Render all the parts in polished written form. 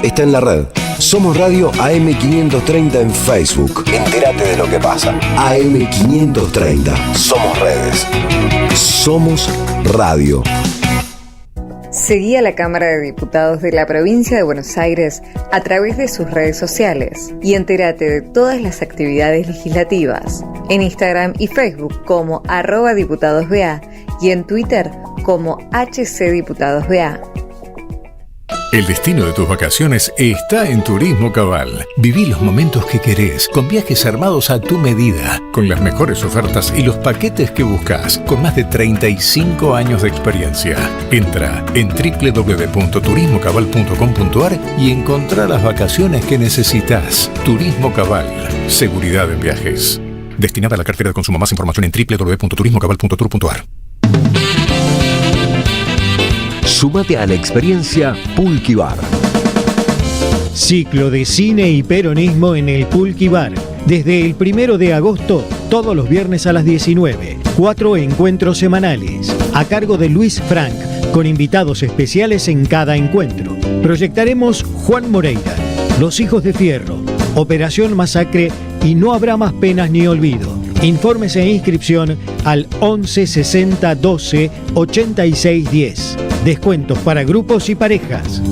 Está en la red. Somos Radio AM530 en Facebook. Entérate de lo que pasa. AM530. Somos redes. Somos radio. Seguí a la Cámara de Diputados de la Provincia de Buenos Aires a través de sus redes sociales y entérate de todas las actividades legislativas en Instagram y Facebook como @diputadosBA y en Twitter como HCDiputadosBA. El destino de tus vacaciones está en Turismo Cabal. Viví los momentos que querés, con viajes armados a tu medida, con las mejores ofertas y los paquetes que buscas, con más de 35 años de experiencia. Entra en www.turismocabal.com.ar y encontrá las vacaciones que necesitas. Turismo Cabal. Seguridad en viajes. Destinada a la cartera de consumo. Más información en www.turismocabal.tour.ar. Súmate a la experiencia Pulqui Bar. Ciclo de cine y peronismo en el Pulqui Bar. Desde el 1 de agosto, todos los viernes a las 19. 4 encuentros semanales. A cargo de Luis Frank, con invitados especiales en cada encuentro. Proyectaremos Juan Moreira, Los Hijos de Fierro, Operación Masacre y No Habrá Más Penas ni Olvido. Informes e inscripción al 11 60 12 86 10. Descuentos para grupos y parejas.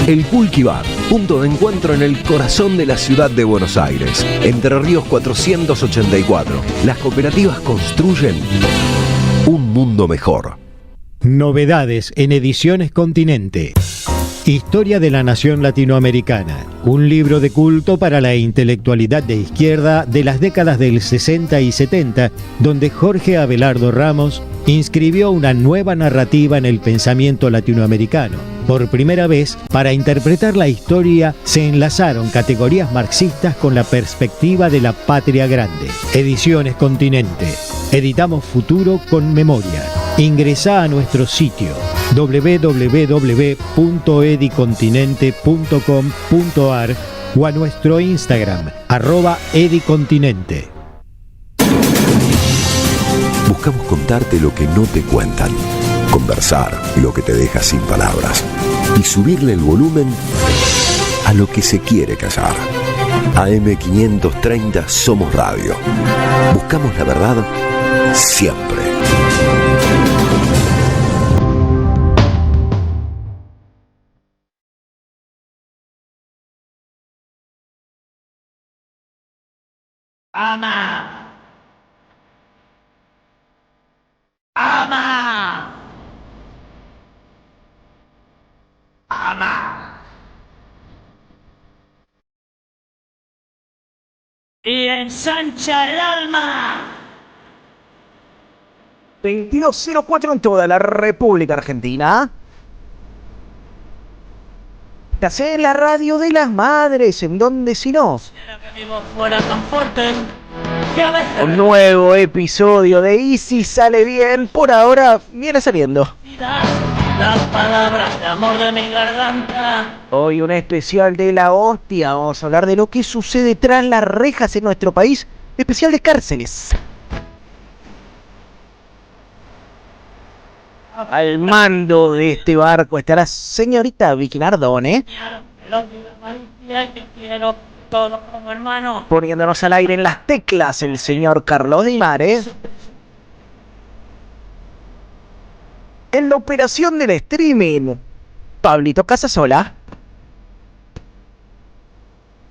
El Pulqui Bar, punto de encuentro en el corazón de la ciudad de Buenos Aires. Entre Ríos 484. Las cooperativas construyen un mundo mejor. Novedades en Ediciones Continente. Historia de la Nación Latinoamericana. Un libro de culto para la intelectualidad de izquierda de las décadas del 60 y 70, donde Jorge Abelardo Ramos inscribió una nueva narrativa en el pensamiento latinoamericano. Por primera vez, para interpretar la historia, se enlazaron categorías marxistas con la perspectiva de la patria grande. Ediciones Continente. Editamos futuro con memoria. Ingresá a nuestro sitio www.edicontinente.com.ar o a nuestro Instagram @edicontinente. Buscamos contarte lo que no te cuentan, conversar lo que te deja sin palabras y subirle el volumen a lo que se quiere callar. AM530 Somos Radio. Buscamos la verdad siempre. ¡Ama! ¡Ama! ¡Ama! Y ensancha el alma. 2204 en toda la República Argentina. Estás en la radio de las madres, ¿en dónde si no? Un nuevo episodio de Y Si Sale Bien, por ahora viene saliendo. Las palabras de amor de mi garganta. Hoy un especial de la hostia, vamos a hablar de lo que sucede tras las rejas en nuestro país, especial de cárceles. Al mando de este barco estará señorita Vicky Nardone. Todo como hermano. Poniéndonos al aire en las teclas el señor Carlos Di Mare. En la operación del streaming, Pablito Casasola.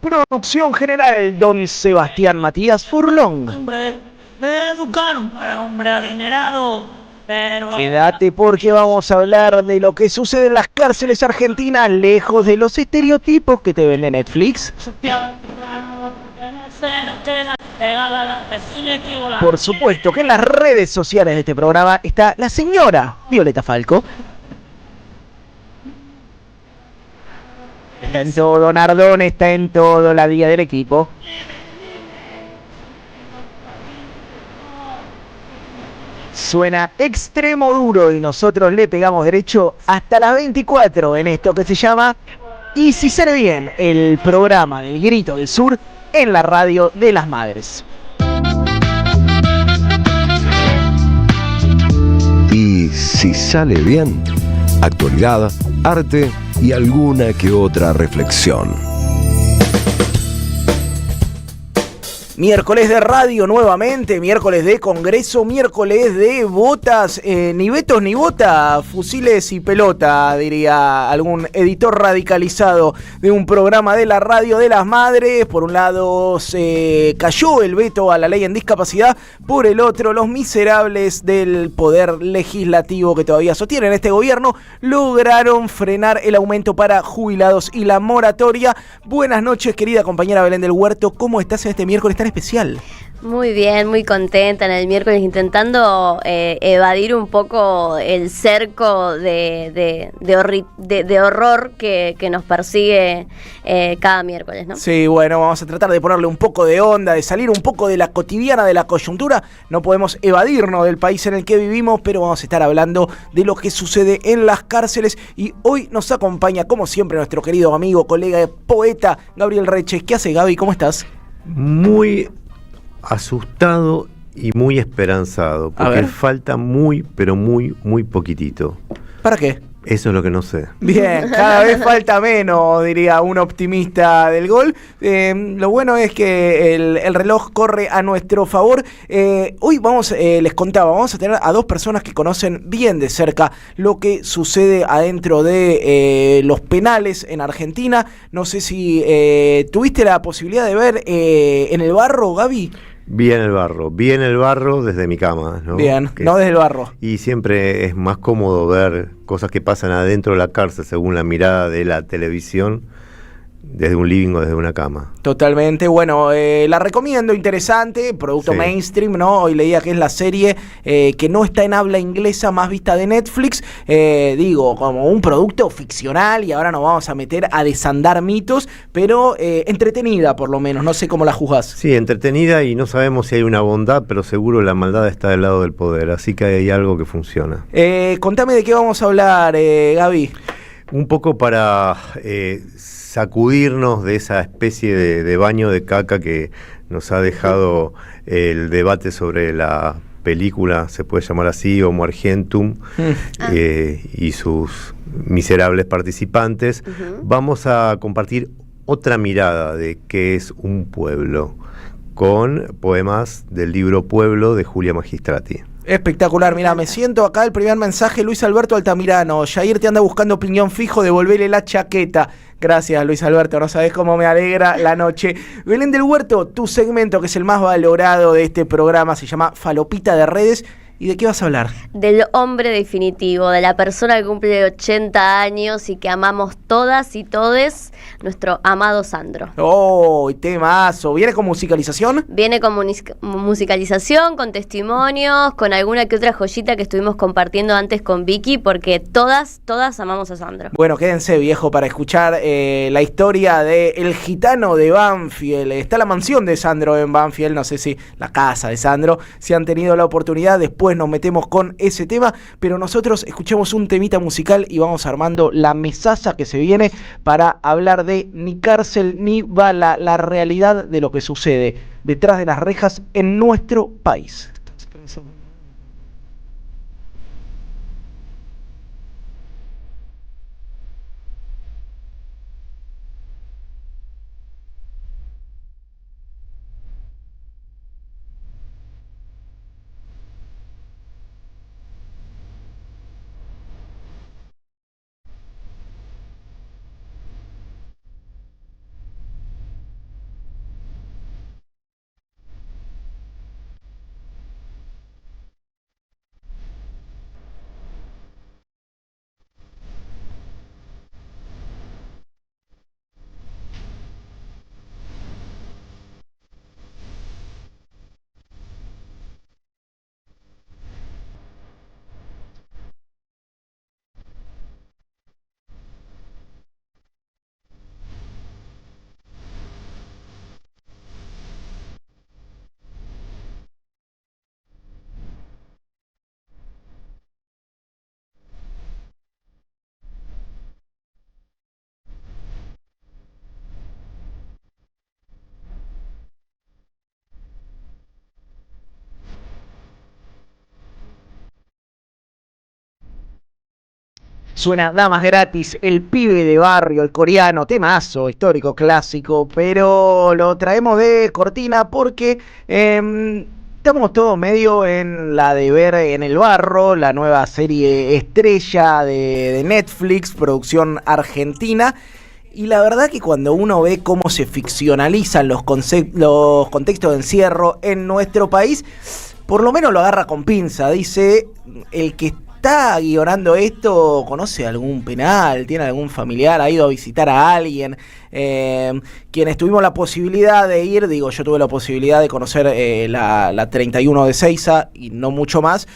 Producción general, don Sebastián Matías Furlong. Hombre, me educaron para hombre adinerado. Pero... Quédate porque vamos a hablar de lo que sucede en las cárceles argentinas, lejos de los estereotipos que te vende Netflix. Por supuesto que en las redes sociales de este programa está la señora Violeta Falco. Está en todo, Nardone está en todo, la día del equipo. Suena extremo duro y nosotros le pegamos derecho hasta las 24 en esto que se llama Y Si Sale Bien, el programa del Grito del Sur en la radio de las madres. Y si sale bien, actualidad, arte y alguna que otra reflexión. Miércoles de radio nuevamente, miércoles de congreso, miércoles de botas, ni vetos ni bota, fusiles y pelota, diría algún editor radicalizado de un programa de la radio de las madres. Por un lado se cayó el veto a la ley en discapacidad, por el otro los miserables del poder legislativo que todavía sostienen este gobierno lograron frenar el aumento para jubilados y la moratoria. Buenas noches, querida compañera Belén del Huerto, ¿cómo estás en este miércoles tan especial? Muy bien, muy contenta en el miércoles intentando evadir un poco el cerco de horror que nos persigue cada miércoles, ¿no? Sí, bueno, vamos a tratar de ponerle un poco de onda, de salir un poco de la cotidiana, de la coyuntura. No podemos evadirnos del país en el que vivimos, pero vamos a estar hablando de lo que sucede en las cárceles. Y hoy nos acompaña, como siempre, nuestro querido amigo, colega, poeta, Gabriel Reches. ¿Qué hace, Gaby? ¿Cómo estás? Muy asustado y muy esperanzado, porque falta muy, pero muy, muy poquitito. ¿Para qué? Eso es lo que no sé. Bien, cada vez falta menos, diría un optimista del gol. Lo bueno es que el reloj corre a nuestro favor. Hoy les contaba, vamos a tener a dos personas que conocen bien de cerca lo que sucede adentro de los penales en Argentina. No sé si tuviste la posibilidad de ver En el Barro, Gaby. Vi en el barro desde mi cama, ¿no? Bien, no desde el barro. Y siempre es más cómodo ver cosas que pasan adentro de la cárcel según la mirada de la televisión, desde un living o desde una cama. Totalmente, bueno, la recomiendo, interesante, producto mainstream, ¿no? Hoy leía que es la serie que no está en habla inglesa más vista de Netflix, como un producto ficcional, y ahora nos vamos a meter a desandar mitos, pero entretenida por lo menos, no sé cómo la juzgás. Sí, entretenida, y no sabemos si hay una bondad, pero seguro la maldad está del lado del poder, así que hay algo que funciona. Contame de qué vamos a hablar, Gaby. Un poco para sacudirnos de esa especie de baño de caca que nos ha dejado el debate sobre la película, se puede llamar así, Homo Argentum, y sus miserables participantes. Vamos a compartir otra mirada de qué es un pueblo, con poemas del libro Pueblo de Julia Magistrati. Espectacular, mira, me siento acá, el primer mensaje, Luis Alberto Altamirano: Jair te anda buscando opinión fijo, devolvele la chaqueta. Gracias, Luis Alberto, no sabés cómo me alegra la noche. Belén del Huerto, tu segmento, que es el más valorado de este programa, se llama Falopita de Redes. ¿Y de qué vas a hablar? Del hombre definitivo, de la persona que cumple 80 años y que amamos todas y todes, nuestro amado Sandro. ¡Oh, temazo! ¿Viene con musicalización? Viene con musicalización, con testimonios, con alguna que otra joyita que estuvimos compartiendo antes con Vicky, porque todas amamos a Sandro. Bueno, quédense, viejo, para escuchar la historia de El Gitano de Banfield. Está la mansión de Sandro en Banfield, no sé si la casa de Sandro, si han tenido la oportunidad. Después nos metemos con ese tema, pero nosotros escuchemos un temita musical y vamos armando la mesaza que se viene para hablar de Ni cárcel ni bala, la realidad de lo que sucede detrás de las rejas en nuestro país. suena Damas Gratis, el pibe de barrio, el coreano, temazo, histórico, clásico, pero lo traemos de cortina porque estamos todos medio en la de ver en el barro, la nueva serie estrella de Netflix, producción argentina. Y la verdad que cuando uno ve cómo se ficcionalizan los contextos de encierro en nuestro país, por lo menos lo agarra con pinza. Dice, el que está guionando esto, ¿conoce algún penal? ¿Tiene algún familiar? ¿Ha ido a visitar a alguien? Quienes tuvimos la posibilidad de ir, yo tuve la posibilidad de conocer la 31 de Seiza y no mucho más,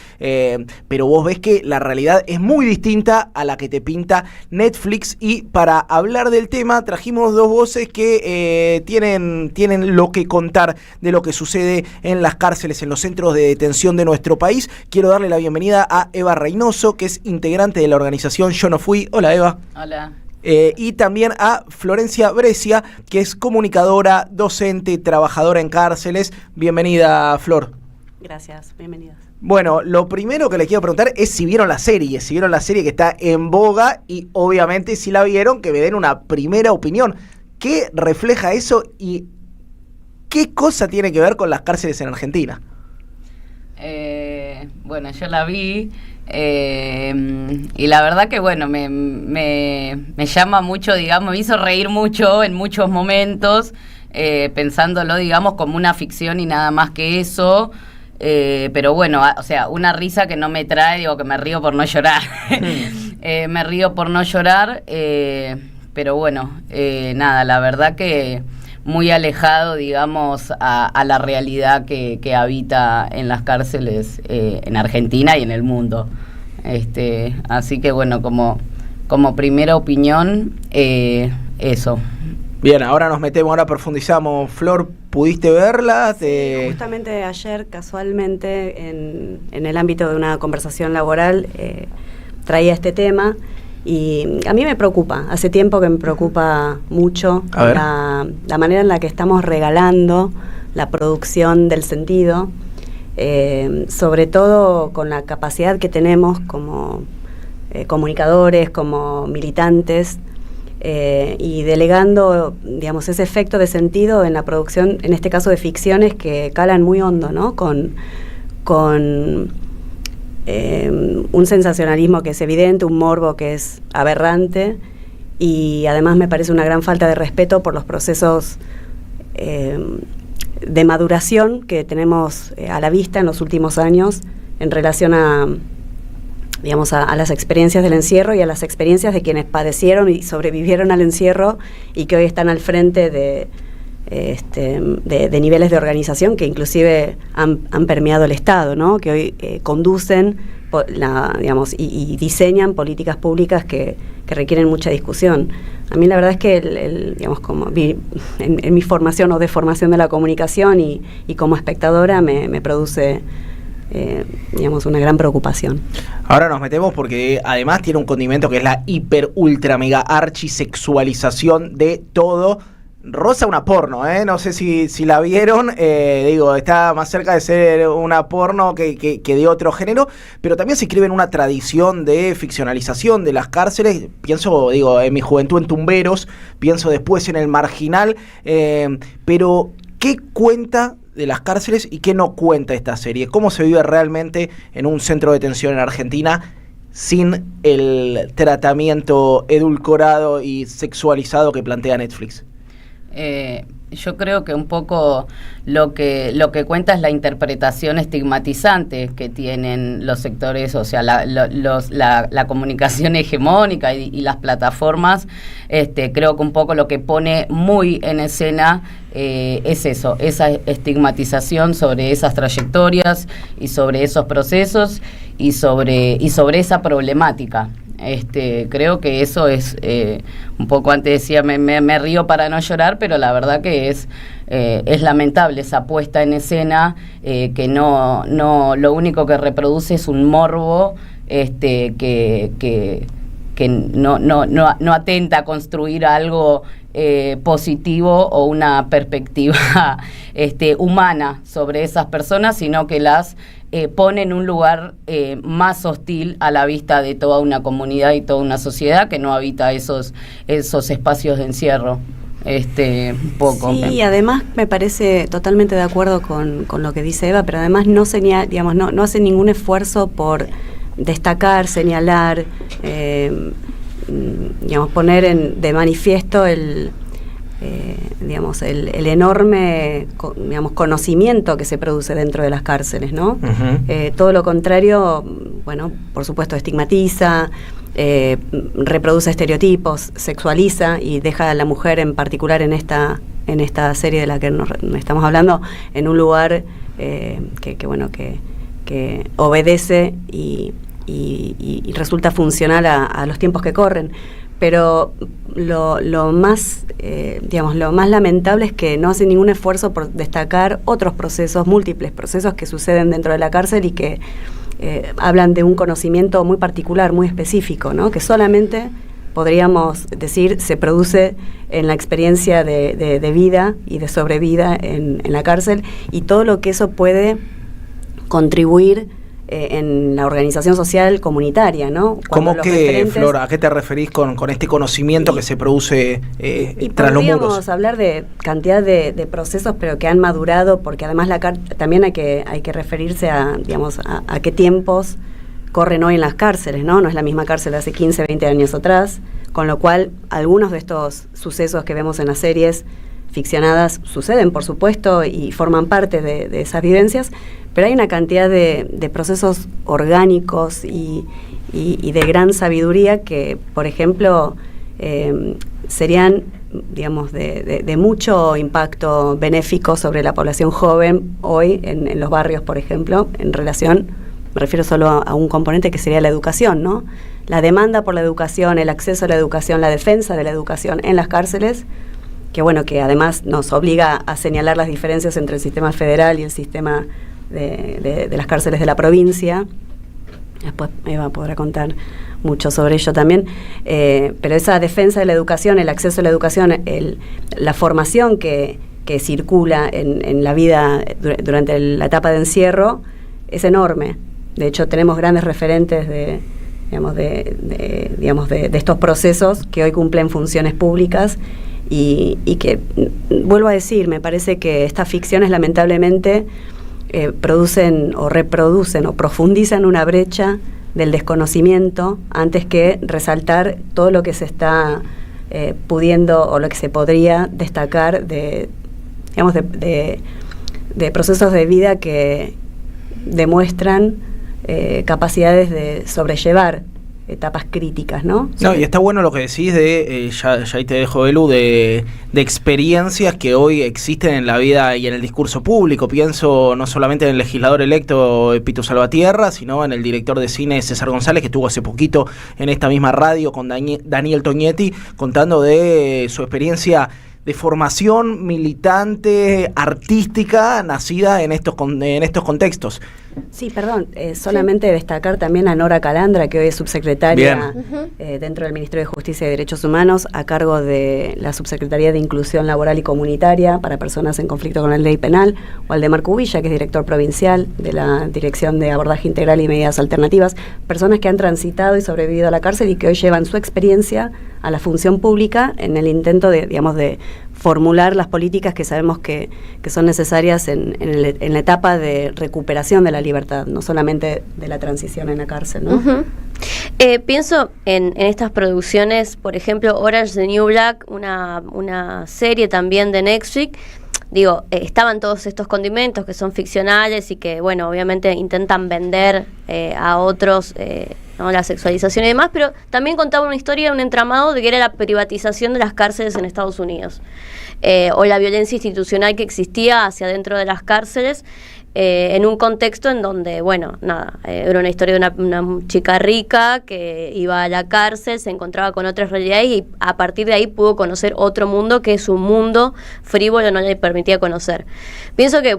pero vos ves que la realidad es muy distinta a la que te pinta Netflix, y para hablar del tema trajimos dos voces que tienen lo que contar de lo que sucede en las cárceles, en los centros de detención de nuestro país. Quiero darle la bienvenida a Eva Reynoso, que es integrante de la organización Yo No Fui. Hola, Eva. Hola. Y también a Florencia Brescia, que es comunicadora, docente, trabajadora en cárceles. Bienvenida, Flor. Gracias, bienvenidas. Bueno, lo primero que les quiero preguntar es si vieron la serie que está en boga, y obviamente si la vieron, que me den una primera opinión. ¿Qué refleja eso y qué cosa tiene que ver con las cárceles en Argentina? Bueno, yo la vi. Y la verdad que bueno, me llama mucho, me hizo reír mucho en muchos momentos, pensándolo, como una ficción y nada más que eso, pero bueno, una risa que no me trae, que me río por no llorar. Me río por no llorar, pero bueno, nada, la verdad que muy alejado, a la realidad que habita en las cárceles en Argentina y en el mundo. Así que bueno, como primera opinión, eso. Bien, ahora profundizamos. Flor, ¿pudiste verla? Sí, justamente ayer, casualmente, en el ámbito de una conversación laboral, traía este tema. Y a mí me preocupa, hace tiempo que me preocupa mucho la manera en la que estamos regalando la producción del sentido, sobre todo con la capacidad que tenemos como comunicadores, como militantes, y delegando, ese efecto de sentido en la producción, en este caso de ficciones que calan muy hondo, ¿no? Con un sensacionalismo que es evidente, un morbo que es aberrante, y además me parece una gran falta de respeto por los procesos de maduración que tenemos a la vista en los últimos años en relación a las experiencias del encierro y a las experiencias de quienes padecieron y sobrevivieron al encierro y que hoy están al frente de niveles de organización que inclusive han permeado el Estado, ¿no? Que hoy conducen y diseñan políticas públicas que requieren mucha discusión. A mí la verdad es que en mi formación o deformación de la comunicación y como espectadora me produce una gran preocupación. Ahora nos metemos porque además tiene un condimento que es la hiper ultra mega archisexualización de todo. Rosa una porno, no sé si la vieron, está más cerca de ser una porno que de otro género, pero también se inscribe en una tradición de ficcionalización de las cárceles. Pienso, en mi juventud en Tumberos, pienso después en El Marginal, pero ¿qué cuenta de las cárceles y qué no cuenta esta serie? ¿Cómo se vive realmente en un centro de detención en Argentina sin el tratamiento edulcorado y sexualizado que plantea Netflix? Yo creo que un poco lo que cuenta es la interpretación estigmatizante que tienen los sectores, la comunicación hegemónica y las plataformas. Creo que un poco lo que pone muy en escena es eso, esa estigmatización sobre esas trayectorias y sobre esos procesos y sobre esa problemática. Creo que eso es un poco, antes decía me río para no llorar, pero la verdad que es lamentable esa puesta en escena que no lo único que reproduce es un morbo que no atenta a construir algo positivo o una perspectiva humana sobre esas personas, sino que las pone en un lugar más hostil a la vista de toda una comunidad y toda una sociedad que no habita esos espacios de encierro. Poco. Sí, y además me parece totalmente de acuerdo con lo que dice Eva, pero además no hace ningún esfuerzo por destacar, señalar, poner de manifiesto el enorme conocimiento que se produce dentro de las cárceles, ¿no? Uh-huh. Todo lo contrario, bueno, por supuesto estigmatiza, reproduce estereotipos, sexualiza y deja a la mujer en particular en esta serie de la que nos estamos hablando en un lugar que obedece y resulta funcional a los tiempos que corren. Pero lo más lamentable es que no hace ningún esfuerzo por destacar otros procesos, múltiples procesos que suceden dentro de la cárcel y que hablan de un conocimiento muy particular, muy específico, ¿no? Que solamente podríamos decir se produce en la experiencia de vida y de sobrevida en la cárcel, y todo lo que eso puede contribuir en la organización social comunitaria, ¿no? ¿Cómo que, Flora, a qué te referís con este conocimiento que se produce tras los muros? Podríamos hablar de cantidad de procesos, pero que han madurado, porque además también hay que referirse a qué tiempos corren hoy en las cárceles, ¿no? No es la misma cárcel de hace 15, 20 años atrás, con lo cual algunos de estos sucesos que vemos en las series ficcionadas suceden, por supuesto, y forman parte de esas vivencias, pero hay una cantidad de procesos orgánicos y de gran sabiduría que, por ejemplo, serían, de mucho impacto benéfico sobre la población joven hoy en los barrios, por ejemplo, en relación, me refiero solo a un componente que sería la educación, ¿no? La demanda por la educación, el acceso a la educación, la defensa de la educación en las cárceles, que además nos obliga a señalar las diferencias entre el sistema federal y el sistema de las cárceles de la provincia. Después Eva podrá contar mucho sobre ello también, pero esa defensa de la educación, el acceso a la educación, la formación que circula en la vida durante la etapa de encierro es enorme. De hecho, tenemos grandes referentes de estos procesos que hoy cumplen funciones públicas y que, vuelvo a decir, me parece que estas ficciones lamentablemente producen o reproducen o profundizan una brecha del desconocimiento antes que resaltar todo lo que se está pudiendo o lo que se podría destacar de procesos de vida que demuestran capacidades de sobrellevar etapas críticas, ¿no? No, y está bueno lo que decís ya ahí te dejo, Belu, de experiencias que hoy existen en la vida y en el discurso público. Pienso no solamente en el legislador electo Pito Salvatierra, sino en el director de cine César González, que estuvo hace poquito en esta misma radio con Daniel Toñetti, contando de su experiencia de formación militante, artística, nacida en estos contextos. Sí, perdón, solamente destacar también a Nora Calandra, que hoy es subsecretaria dentro del Ministerio de Justicia y Derechos Humanos, a cargo de la Subsecretaría de Inclusión Laboral y Comunitaria para Personas en Conflicto con la Ley Penal, o al de Marco Villa, que es director provincial de la Dirección de Abordaje Integral y Medidas Alternativas, personas que han transitado y sobrevivido a la cárcel y que hoy llevan su experiencia a la función pública en el intento de formular las políticas que sabemos que son necesarias en la etapa de recuperación de la libertad, no solamente de la transición en la cárcel, ¿no? Uh-huh. Pienso en estas producciones, por ejemplo, Orange is the New Black, una serie también de Netflix. Digo, estaban todos estos condimentos que son ficcionales y que, bueno, obviamente intentan vender a otros ¿no? La sexualización y demás, pero también contaba una historia, un entramado de que era la privatización de las cárceles en Estados Unidos, o la violencia institucional que existía hacia dentro de las cárceles, en un contexto en donde, bueno, era una historia de una chica rica que iba a la cárcel, se encontraba con otras realidades y a partir de ahí pudo conocer otro mundo que su mundo frívolo no le permitía conocer. Pienso que,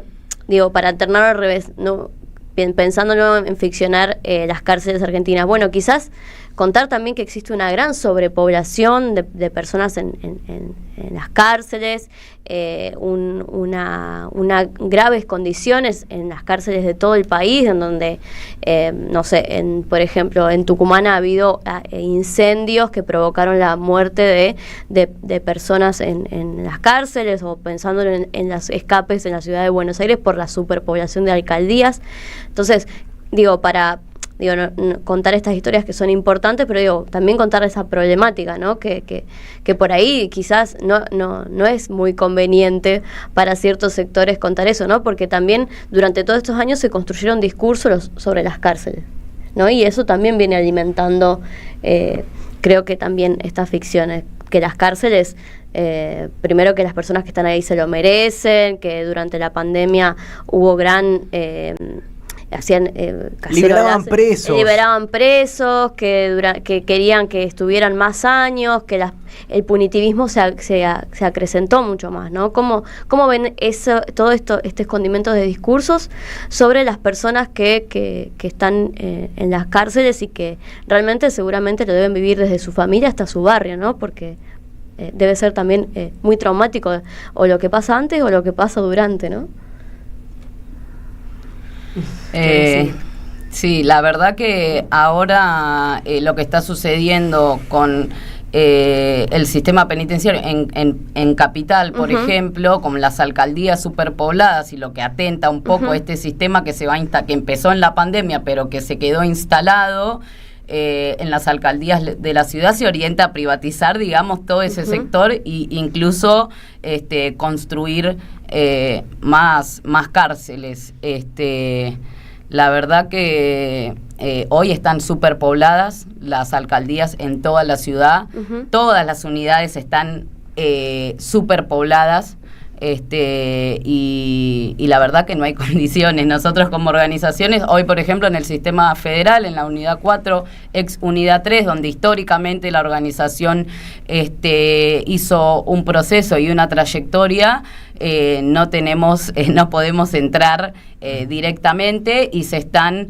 para alternar al revés, no pensándolo en ficcionar las cárceles argentinas, bueno, quizás contar también que existe una gran sobrepoblación de personas en las cárceles, una graves condiciones en las cárceles de todo el país, en donde, no sé, por ejemplo, en Tucumán ha habido incendios que provocaron la muerte de personas en las cárceles, o pensando en los escapes en la ciudad de Buenos Aires por la superpoblación de alcaldías. Entonces, contar estas historias que son importantes, pero también contar esa problemática, ¿no? Que por ahí quizás no es muy conveniente para ciertos sectores contar eso, ¿no? Porque también durante todos estos años se construyeron discursos sobre las cárceles, ¿no? Y eso también viene alimentando, creo que también estas ficciones, que las cárceles, primero que las personas que están ahí se lo merecen, que durante la pandemia hubo gran... hacían liberaban presos, que querían que estuvieran más años, que el punitivismo se acrecentó mucho más, ¿no? ¿Cómo ven todo estos condimentos de discursos sobre las personas que están en las cárceles y que realmente seguramente lo deben vivir desde su familia hasta su barrio, ¿no? Porque debe ser también muy traumático, o lo que pasa antes o lo que pasa durante, ¿no? Sí, la verdad que ahora lo que está sucediendo con el sistema penitenciario en Capital, por ejemplo, con las alcaldías superpobladas, y lo que atenta un poco a este sistema que que empezó en la pandemia, pero que se quedó instalado en las alcaldías de la ciudad, se orienta a privatizar, digamos, todo ese sector, e incluso construir más cárceles. La verdad que hoy están superpobladas las alcaldías en toda la ciudad, todas las unidades están superpobladas. Y la verdad que no hay condiciones. Nosotros como organizaciones, hoy por ejemplo en el sistema federal, en la unidad 4, ex unidad 3, donde históricamente la organización hizo un proceso y una trayectoria, no podemos entrar directamente, y se están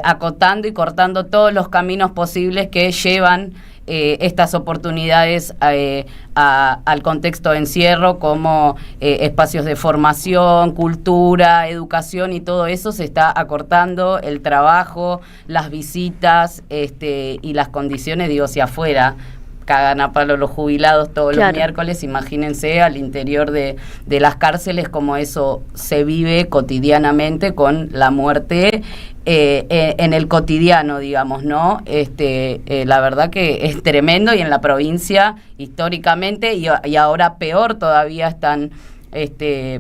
acotando y cortando todos los caminos posibles que llevan estas oportunidades al contexto de encierro, como espacios de formación, cultura, educación, y todo eso se está acortando. El trabajo, las visitas y las condiciones, si afuera cagan a palo los jubilados todos los miércoles, imagínense al interior de las cárceles cómo eso se vive cotidianamente, con la muerte en el cotidiano, digamos, ¿no? La verdad que es tremendo, y en la provincia históricamente, y ahora peor todavía, están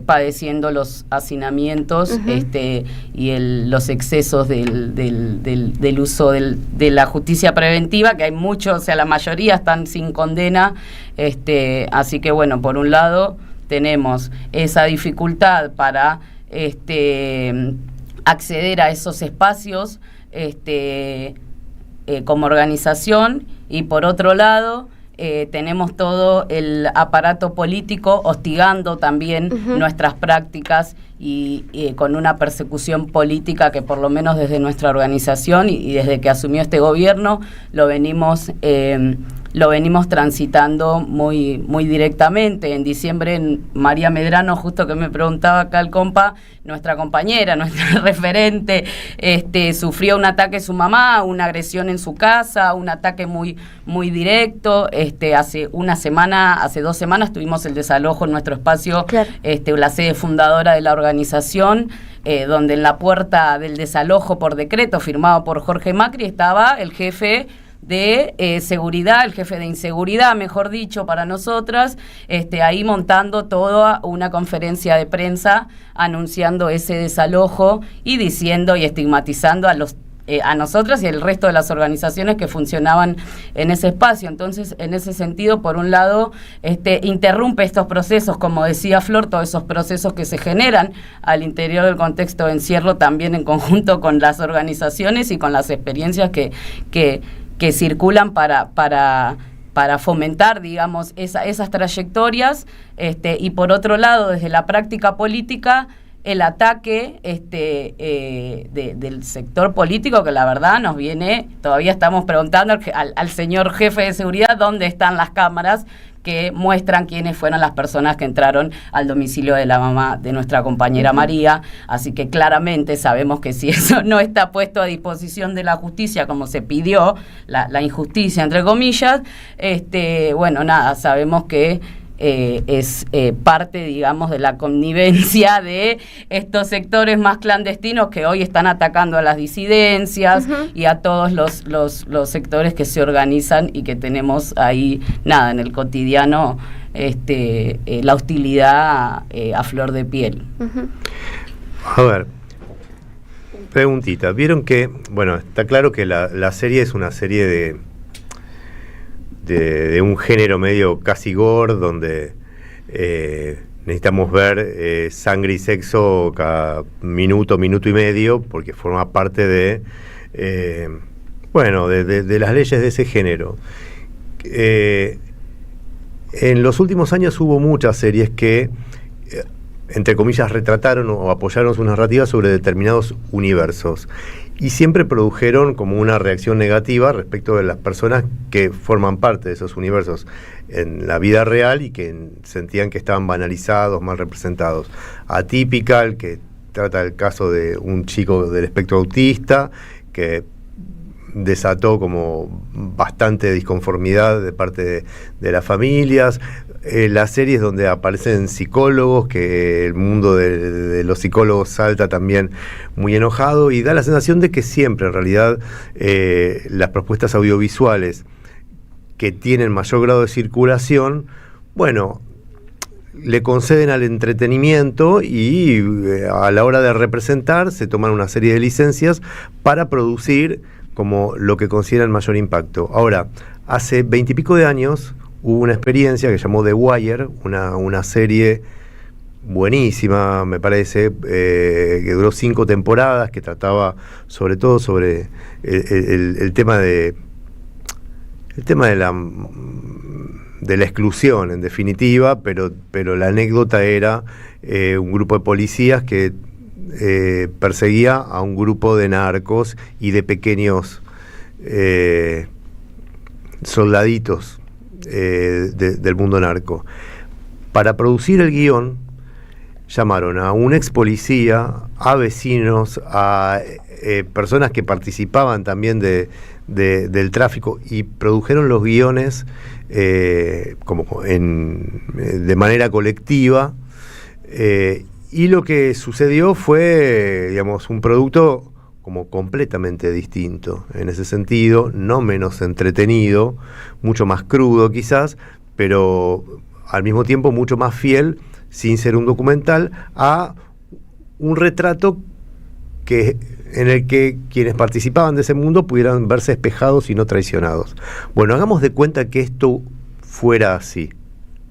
padeciendo los hacinamientos y los excesos del uso de la justicia preventiva, que hay muchos, o sea, la mayoría están sin condena, así que bueno, por un lado tenemos esa dificultad para acceder a esos espacios como organización, y por otro lado tenemos todo el aparato político hostigando también nuestras prácticas, y con una persecución política que por lo menos desde nuestra organización y desde que asumió este gobierno lo venimos transitando muy directamente. En diciembre, María Medrano, justo que me preguntaba acá el compa, nuestra compañera, nuestra referente, sufrió un ataque a su mamá, una agresión en su casa, un ataque muy directo. Hace 2 semanas tuvimos el desalojo en nuestro espacio, la sede fundadora de la organización, donde en la puerta del desalojo por decreto firmado por Jorge Macri estaba el jefe de seguridad, el jefe de inseguridad, mejor dicho, para nosotras, ahí montando toda una conferencia de prensa anunciando ese desalojo y diciendo y estigmatizando a nosotras y el resto de las organizaciones que funcionaban en ese espacio. Entonces, en ese sentido, por un lado, interrumpe estos procesos, como decía Flor, todos esos procesos que se generan al interior del contexto de encierro, también en conjunto con las organizaciones y con las experiencias que circulan para fomentar, digamos, esas trayectorias, y por otro lado, desde la práctica política, el ataque del sector político, que la verdad nos viene, todavía estamos preguntando al señor jefe de seguridad dónde están las cámaras que muestran quiénes fueron las personas que entraron al domicilio de la mamá de nuestra compañera María, así que claramente sabemos que si eso no está puesto a disposición de la justicia como se pidió, la injusticia entre comillas, bueno, nada, sabemos que es parte, digamos, de la connivencia de estos sectores más clandestinos que hoy están atacando a las disidencias y a todos los sectores que se organizan y que tenemos ahí, nada, en el cotidiano, la hostilidad a flor de piel. A ver, preguntita, vieron que, bueno, está claro que la serie es una serie de un género medio casi gore, donde necesitamos ver sangre y sexo cada minuto y medio, porque forma parte de las leyes de ese género. En los últimos años hubo muchas series que entre comillas retrataron o apoyaron sus narrativas sobre determinados universos, y siempre produjeron como una reacción negativa respecto de las personas que forman parte de esos universos en la vida real y que sentían que estaban banalizados, mal representados. Atypical, que trata el caso de un chico del espectro autista que desató como bastante disconformidad de parte de las familias. Las series donde aparecen psicólogos, que el mundo de los psicólogos salta también muy enojado, y da la sensación de que siempre en realidad las propuestas audiovisuales que tienen mayor grado de circulación, bueno, le conceden al entretenimiento y a la hora de representar se toman una serie de licencias para producir como lo que consideran mayor impacto. Ahora, hace 20 y pico de años hubo una experiencia que llamó The Wire, una serie buenísima, me parece, que duró 5 temporadas, que trataba sobre todo sobre el tema de la exclusión, en definitiva, pero la anécdota era un grupo de policías que perseguía a un grupo de narcos y de pequeños soldaditos del mundo narco. Para producir el guión llamaron a un ex policía, a vecinos, a personas que participaban también del tráfico, y produjeron los guiones de manera colectiva, y lo que sucedió fue, digamos, un producto como completamente distinto en ese sentido, no menos entretenido, mucho más crudo quizás, pero al mismo tiempo mucho más fiel, sin ser un documental, a un retrato en el que quienes participaban de ese mundo pudieran verse espejados y no traicionados. Bueno, hagamos de cuenta que esto fuera así,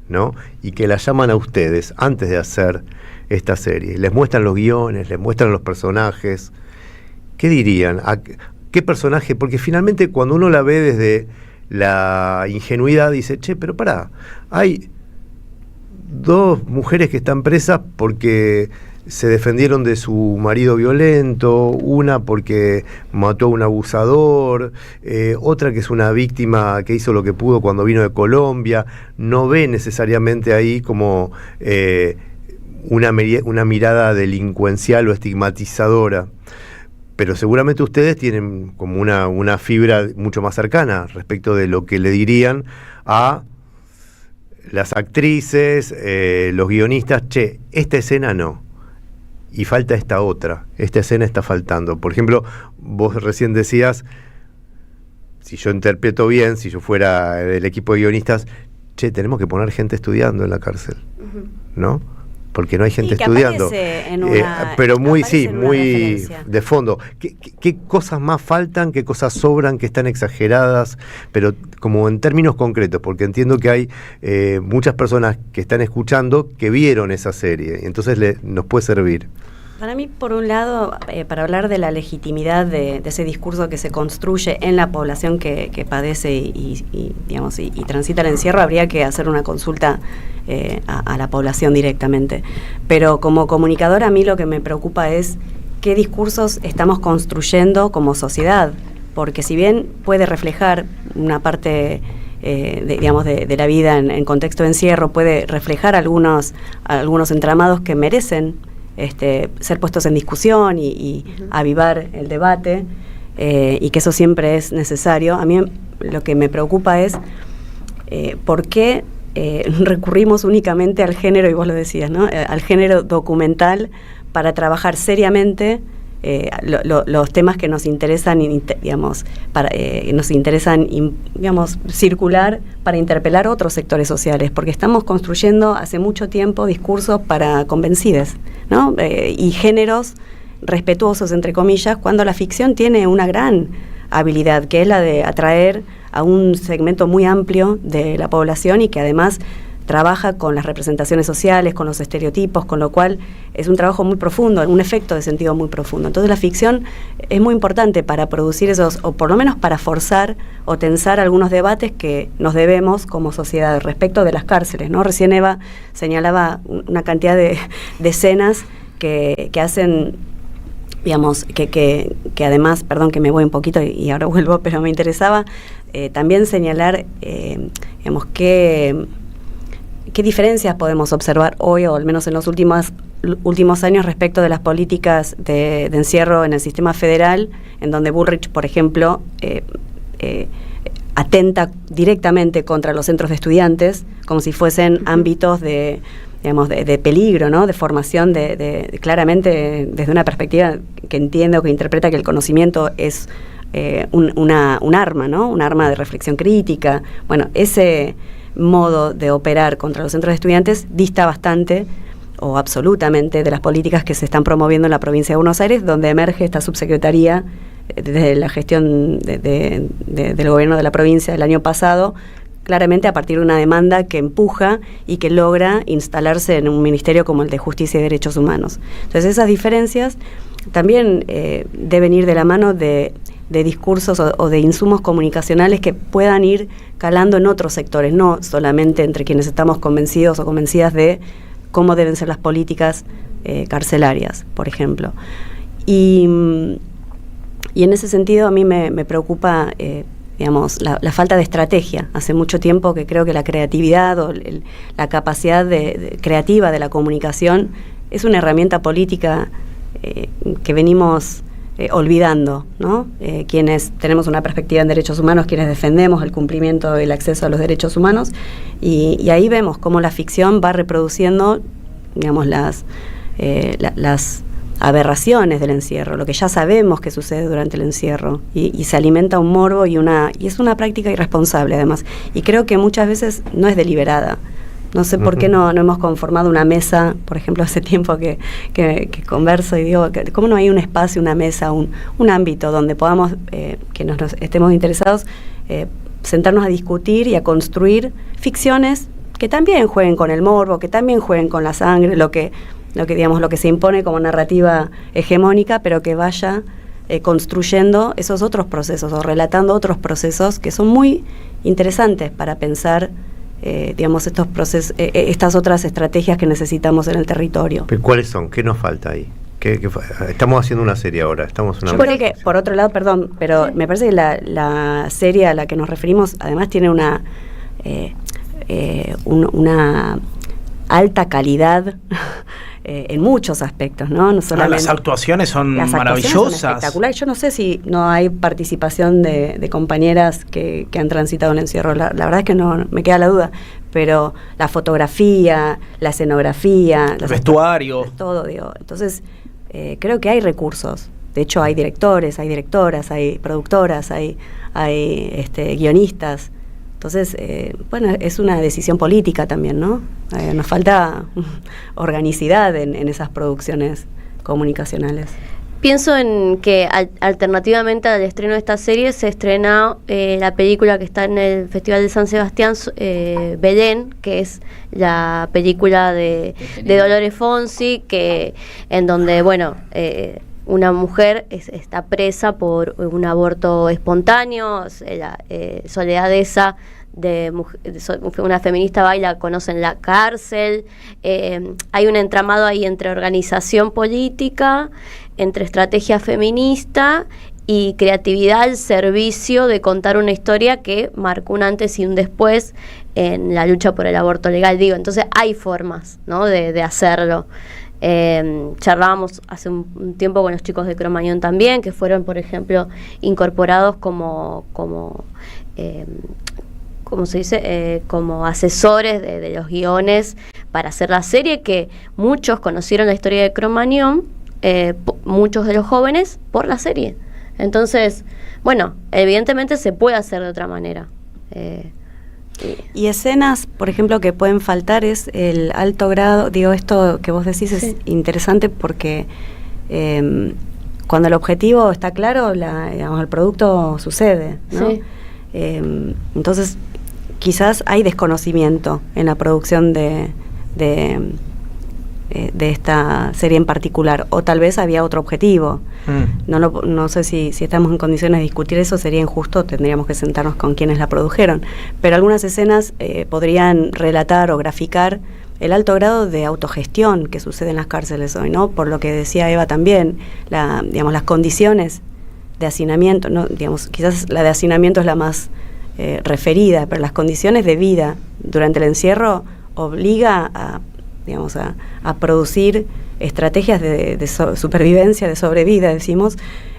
¿no? Y que la llaman a ustedes antes de hacer esta serie, les muestran los guiones, les muestran los personajes. ¿Qué dirían? ¿A qué personaje? Porque finalmente cuando uno la ve desde la ingenuidad dice, che, pero pará, hay 2 mujeres que están presas porque se defendieron de su marido violento, una porque mató a un abusador, otra que es una víctima que hizo lo que pudo cuando vino de Colombia. No ve necesariamente ahí como una mirada delincuencial o estigmatizadora, pero seguramente ustedes tienen como una fibra mucho más cercana respecto de lo que le dirían a las actrices, los guionistas, che, esta escena no, y falta esta otra, esta escena está faltando. Por ejemplo, vos recién decías, si yo interpreto bien, si yo fuera del equipo de guionistas, che, tenemos que poner gente estudiando en la cárcel, ¿no? Porque no hay gente estudiando. Pero muy de fondo. ¿Qué cosas más faltan? ¿Qué cosas sobran? ¿Qué están exageradas? Pero como en términos concretos, porque entiendo que hay muchas personas que están escuchando que vieron esa serie, y entonces nos puede servir. Para mí, por un lado, para hablar de la legitimidad de ese discurso que se construye en la población que padece y transita el encierro, habría que hacer una consulta a la población directamente. Pero como comunicadora, a mí lo que me preocupa es qué discursos estamos construyendo como sociedad, porque si bien puede reflejar una parte de la vida en contexto de encierro, puede reflejar algunos entramados que merecen ser puestos en discusión y avivar el debate, y que eso siempre es necesario. A mí lo que me preocupa es por qué recurrimos únicamente al género, y vos lo decías, ¿no? Al género documental para trabajar seriamente los temas que nos interesan, circular para interpelar otros sectores sociales, porque estamos construyendo hace mucho tiempo discursos para convencides, ¿no? Y géneros respetuosos, entre comillas, cuando la ficción tiene una gran habilidad, que es la de atraer a un segmento muy amplio de la población y que además trabaja con las representaciones sociales, con los estereotipos, con lo cual es un trabajo muy profundo, un efecto de sentido muy profundo. Entonces la ficción es muy importante para producir esos, o por lo menos para forzar o tensar algunos debates que nos debemos como sociedad respecto de las cárceles, ¿no? Recién Eva señalaba una cantidad de escenas que hacen, digamos, que además, perdón que me voy un poquito y ahora vuelvo, pero me interesaba también señalar, ¿qué diferencias podemos observar hoy, o al menos en los últimos años, respecto de las políticas de encierro en el sistema federal, en donde Bullrich, por ejemplo, atenta directamente contra los centros de estudiantes, como si fuesen ámbitos de peligro, ¿no? De formación, claramente desde una perspectiva que entiende o que interpreta que el conocimiento es un arma, ¿no? Un arma de reflexión crítica. Bueno, ese modo de operar contra los centros de estudiantes dista bastante o absolutamente de las políticas que se están promoviendo en la provincia de Buenos Aires, donde emerge esta subsecretaría desde la gestión del gobierno de la provincia del año pasado, claramente a partir de una demanda que empuja y que logra instalarse en un ministerio como el de Justicia y Derechos Humanos. Entonces esas diferencias también deben ir de la mano de discursos o de insumos comunicacionales que puedan ir calando en otros sectores, no solamente entre quienes estamos convencidos o convencidas de cómo deben ser las políticas carcelarias, por ejemplo. Y en ese sentido a mí me preocupa la falta de estrategia. Hace mucho tiempo que creo que la creatividad o la capacidad creativa de la comunicación es una herramienta política que venimos olvidando, ¿no? Quienes tenemos una perspectiva en derechos humanos, quienes defendemos el cumplimiento del acceso a los derechos humanos, y ahí vemos cómo la ficción va reproduciendo, digamos, las aberraciones del encierro, lo que ya sabemos que sucede durante el encierro, y se alimenta un morbo y es una práctica irresponsable además, y creo que muchas veces no es deliberada. No sé por qué no hemos conformado una mesa, por ejemplo, hace tiempo que converso y digo, ¿cómo no hay un espacio, una mesa, un ámbito donde podamos, que nos estemos interesados, sentarnos a discutir y a construir ficciones que también jueguen con el morbo, que también jueguen con la sangre, lo que se impone como narrativa hegemónica, pero que vaya construyendo esos otros procesos o relatando otros procesos que son muy interesantes para pensar estos procesos, estas otras estrategias que necesitamos en el territorio. ¿Pero cuáles son? ¿Qué nos falta ahí? Estamos haciendo una serie ahora. Yo creo que, por otro lado, perdón, pero sí, me parece que la serie a la que nos referimos además tiene una alta calidad en muchos aspectos, ¿no? No solamente las actuaciones son maravillosas. Son espectaculares. Yo no sé si no hay participación de compañeras que han transitado el encierro. La verdad es que no me queda la duda. Pero la fotografía, la escenografía, el vestuario, todo, digo. Entonces, creo que hay recursos. De hecho, hay directores, hay directoras, hay productoras, hay guionistas. Entonces, es una decisión política también, ¿no? Nos falta organicidad en esas producciones comunicacionales. Pienso en que alternativamente al estreno de esta serie se estrena la película que está en el Festival de San Sebastián, Belén, que es la película de Dolores Fonsi, en donde, bueno, una mujer está presa por un aborto espontáneo. Soledad Esa, una feminista, la conoce en la cárcel. Hay un entramado ahí entre organización política, entre estrategia feminista y creatividad al servicio de contar una historia que marcó un antes y un después en la lucha por el aborto legal. Entonces hay formas, ¿no?, de hacerlo. Charlábamos hace un tiempo con los chicos de Cromañón también, que fueron, por ejemplo, incorporados como se dice, como asesores de los guiones para hacer la serie, que muchos conocieron la historia de Cromañón, muchos de los jóvenes, por la serie. Entonces, bueno, evidentemente se puede hacer de otra manera. Y escenas, por ejemplo, que pueden faltar es el alto grado. Digo, esto que vos decís es interesante porque cuando el objetivo está claro, el producto sucede, ¿no? Sí. Entonces, quizás hay desconocimiento en la producción de esta serie en particular, o tal vez había otro objetivo. No sé si estamos en condiciones de discutir eso, sería injusto, tendríamos que sentarnos con quienes la produjeron, pero algunas escenas podrían relatar o graficar el alto grado de autogestión que sucede en las cárceles hoy, ¿no? Por lo que decía Eva también, las condiciones de hacinamiento, ¿no? Quizás la de hacinamiento es la más referida, pero las condiciones de vida durante el encierro obliga a producir estrategias de supervivencia, de sobrevida, decimos,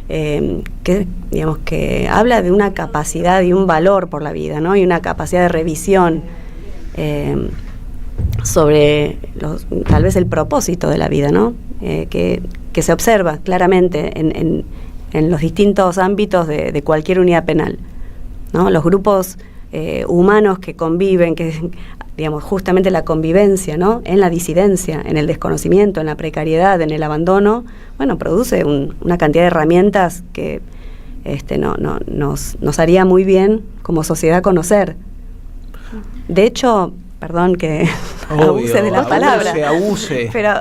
que habla de una capacidad y un valor por la vida, ¿no? Y una capacidad de revisión sobre tal vez el propósito de la vida, ¿no? Que se observa claramente en los distintos ámbitos de cualquier unidad penal, ¿no? Los grupos humanos que conviven, justamente la convivencia, ¿no?, en la disidencia, en el desconocimiento, en la precariedad, en el abandono, produce una cantidad de herramientas que nos haría muy bien como sociedad conocer. De hecho, perdón que abuse de la palabra, abuse. Pero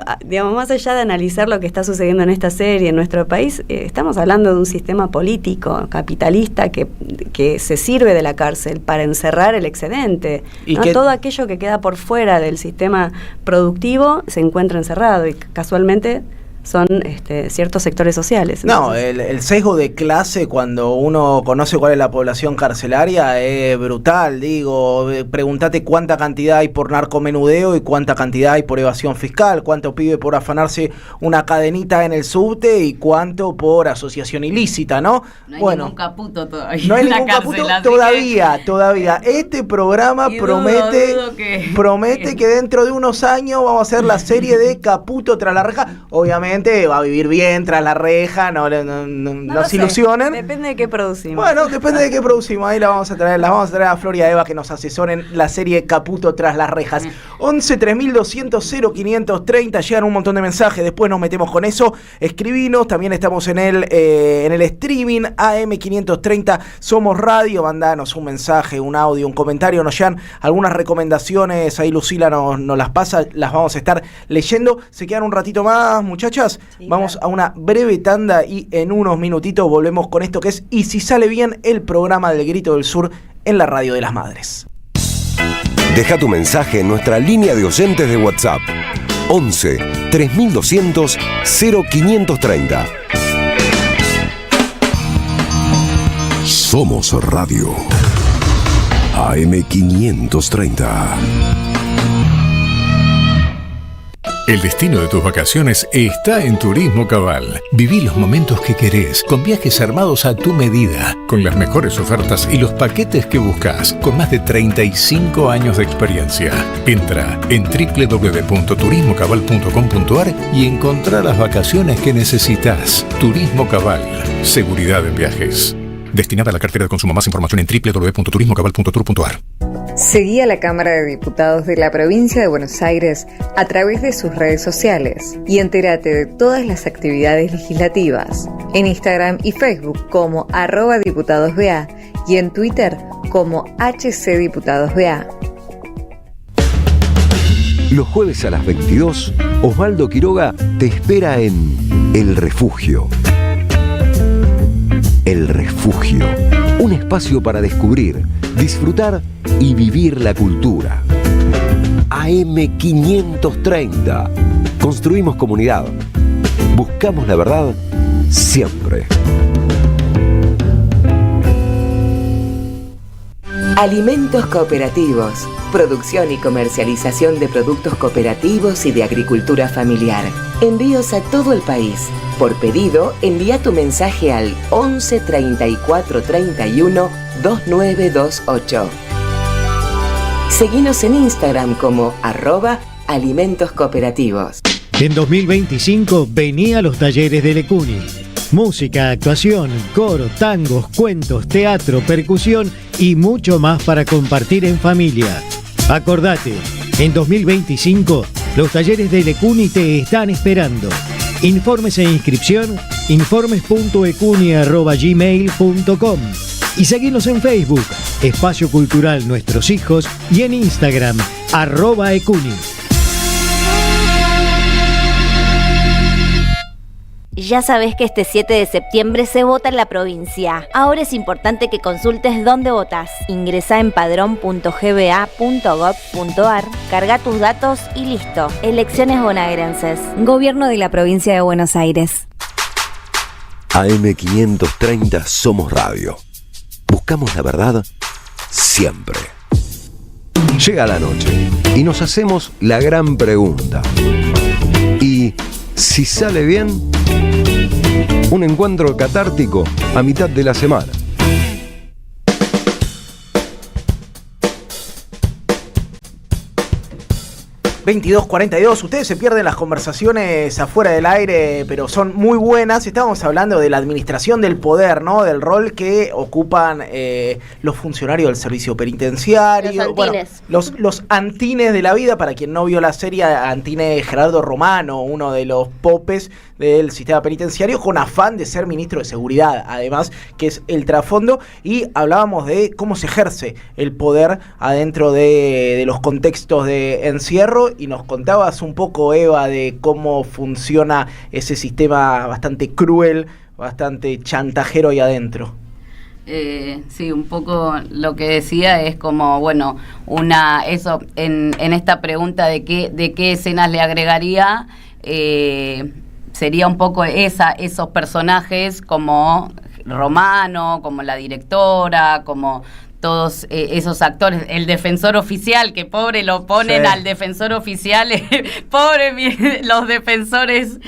más allá de analizar lo que está sucediendo en esta serie en nuestro país, estamos hablando de un sistema político capitalista que se sirve de la cárcel para encerrar el excedente, ¿no? Todo aquello que queda por fuera del sistema productivo se encuentra encerrado, y casualmente son ciertos sectores sociales. Entonces, no, el sesgo de clase cuando uno conoce cuál es la población carcelaria es brutal. Pregúntate cuánta cantidad hay por narcomenudeo y cuánta cantidad hay por evasión fiscal, cuánto pide por afanarse una cadenita en el subte y cuánto por asociación ilícita, ¿no? No hay ningún caputo todavía. No hay ningún caputo todavía. Este programa promete que dentro de unos años vamos a hacer la serie de Caputo tras la reja. Obviamente va a vivir bien tras la reja, no se ilusionen. Depende de qué producimos. Bueno, depende de qué producimos. Ahí las vamos a traer a Flor y a Eva que nos asesoren la serie Caputo tras las rejas. 11 3200 0530, llegan un montón de mensajes, después nos metemos con eso. Escribinos, también estamos en el streaming AM530 Somos Radio. Mandanos un mensaje, un audio, un comentario, nos llegan algunas recomendaciones, ahí Lucila nos las pasa, las vamos a estar leyendo. Se quedan un ratito más, muchachas. Sí, vamos a una breve tanda y en unos minutitos volvemos con esto que es Y si sale bien, el programa del Grito del Sur en la Radio de las Madres. Deja tu mensaje en nuestra línea de oyentes de WhatsApp 11 3200 0530. Somos Radio AM530. El destino de tus vacaciones está en Turismo Cabal. Viví los momentos que querés, con viajes armados a tu medida, con las mejores ofertas y los paquetes que buscas, con más de 35 años de experiencia. Entra en www.turismocabal.com.ar y encontrá las vacaciones que necesitas. Turismo Cabal. Seguridad en viajes. Destinada a la cartera de consumo. Más información en www.turismocabal.tour.ar. Seguí a la Cámara de Diputados de la Provincia de Buenos Aires a través de sus redes sociales y entérate de todas las actividades legislativas en Instagram y Facebook como @diputadosBA y en Twitter como HCDiputadosBA. Los jueves a las 22, Osvaldo Quiroga te espera en El Refugio. El Refugio, un espacio para descubrir, disfrutar y vivir la cultura. AM530. Construimos comunidad. Buscamos la verdad siempre. Alimentos cooperativos. Producción y comercialización de productos cooperativos y de agricultura familiar. Envíos a todo el país. Por pedido, envía tu mensaje al 11 34 31 2928. Seguinos en Instagram como @alimentos cooperativos. En 2025 vení a los talleres de Lecuni. Música, actuación, coro, tangos, cuentos, teatro, percusión y mucho más para compartir en familia. Acordate, en 2025 los talleres de Lecuni te están esperando. Informes e inscripción, informes.ecuni@gmail.com y seguinos en Facebook, Espacio Cultural Nuestros Hijos, y en Instagram, @ecuni. Ya sabés que este 7 de septiembre se vota en la provincia. Ahora es importante que consultes dónde votás. Ingresá en padrón.gba.gov.ar, carga tus datos y listo. Elecciones bonaerenses. Gobierno de la Provincia de Buenos Aires. AM530 Somos Radio. Buscamos la verdad siempre. Llega la noche y nos hacemos la gran pregunta. ¿Y si sale bien? Un encuentro catártico a mitad de la semana. ...22:42... Ustedes se pierden las conversaciones afuera del aire, pero son muy buenas. Estábamos hablando de la administración del poder, ¿no? Del rol que ocupan los funcionarios del servicio penitenciario. Los antines. Bueno, los antines de la vida. Para quien no vio la serie, Antine Gerardo Romano, uno de los popes del sistema penitenciario, con afán de ser ministro de Seguridad, además, que es el trasfondo. Y hablábamos de cómo se ejerce el poder adentro de los contextos de encierro. Y nos contabas un poco, Eva, de cómo funciona ese sistema bastante cruel, bastante chantajero ahí adentro. Sí, un poco lo que decía es como, bueno, eso en esta pregunta de qué escenas le agregaría, sería un poco esos personajes como Romano, como la directora, como todos esos actores, el defensor oficial, que pobre lo ponen al defensor oficial, pobre los defensores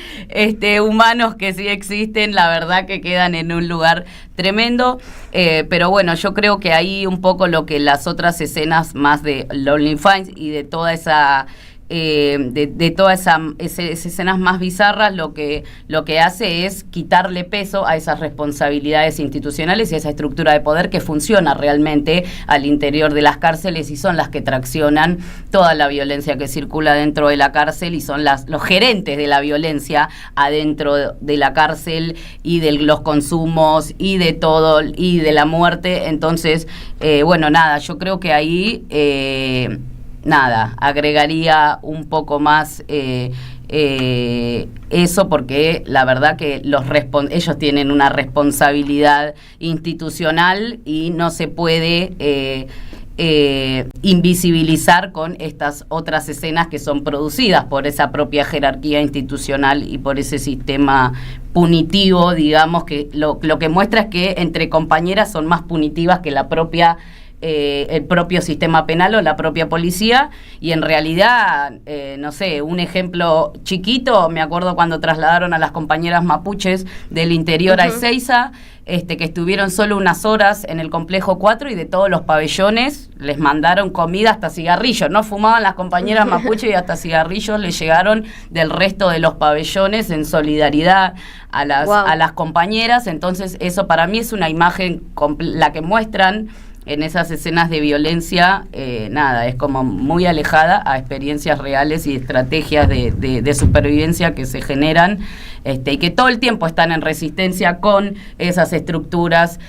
humanos que sí existen, la verdad que quedan en un lugar tremendo, pero bueno, yo creo que ahí un poco lo que las otras escenas más de Lonely Finds y de toda esa de todas esas escenas más bizarras, lo que hace es quitarle peso a esas responsabilidades institucionales y a esa estructura de poder que funciona realmente al interior de las cárceles y son las que traccionan toda la violencia que circula dentro de la cárcel y son los gerentes de la violencia adentro de la cárcel y de los consumos y de todo y de la muerte. Entonces, bueno, nada, yo creo que ahí agregaría un poco más eso, porque la verdad que ellos tienen una responsabilidad institucional y no se puede invisibilizar con estas otras escenas que son producidas por esa propia jerarquía institucional y por ese sistema punitivo, digamos, que lo que muestra es que entre compañeras son más punitivas que la propia el propio sistema penal o la propia policía, y en realidad, no sé, un ejemplo chiquito, me acuerdo cuando trasladaron a las compañeras mapuches del interior a Ezeiza, que estuvieron solo unas horas en el complejo 4 y de todos los pabellones les mandaron comida hasta cigarrillos, no fumaban las compañeras mapuches y hasta cigarrillos les llegaron del resto de los pabellones en solidaridad a las compañeras. Entonces eso para mí es una imagen, la que muestran en esas escenas de violencia, nada, es como muy alejada a experiencias reales y estrategias de supervivencia que se generan, y que todo el tiempo están en resistencia con esas estructuras,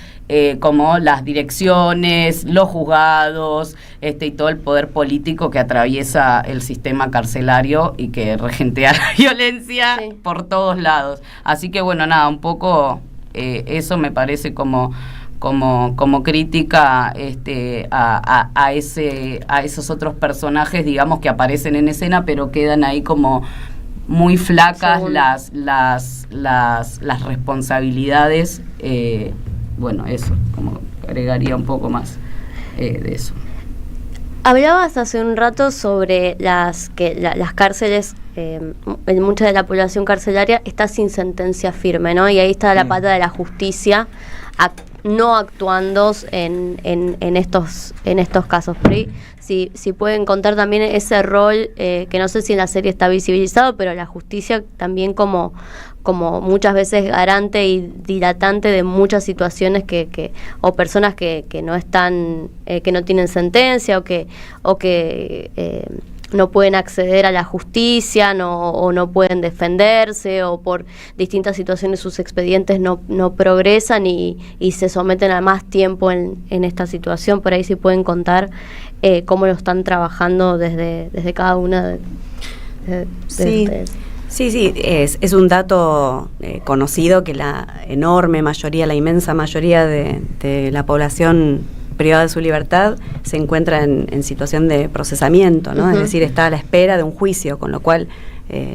como las direcciones, los juzgados, y todo el poder político que atraviesa el sistema carcelario y que regentea la violencia por todos lados. Así que bueno, nada, un poco eso me parece como crítica a esos otros personajes, digamos, que aparecen en escena, pero quedan ahí como muy flacas las responsabilidades. Bueno, eso, como agregaría un poco más de eso. Hablabas hace un rato sobre las cárceles, mucha de la población carcelaria está sin sentencia firme, ¿no? Y ahí está la pata de la justicia no actuando en estos casos. Pero si pueden contar también ese rol, que no sé si en la serie está visibilizado, pero la justicia también como muchas veces garante y dilatante de muchas situaciones o personas que no están, que no tienen sentencia o que no pueden acceder a la justicia, o no pueden defenderse, o por distintas situaciones sus expedientes no progresan y se someten a más tiempo en esta situación. Por ahí sí pueden contar cómo lo están trabajando desde cada una de ustedes. Sí, es un dato conocido que la enorme mayoría, la inmensa mayoría de la población privada de su libertad se encuentra en situación de procesamiento, ¿no? Es decir, está a la espera de un juicio, con lo cual,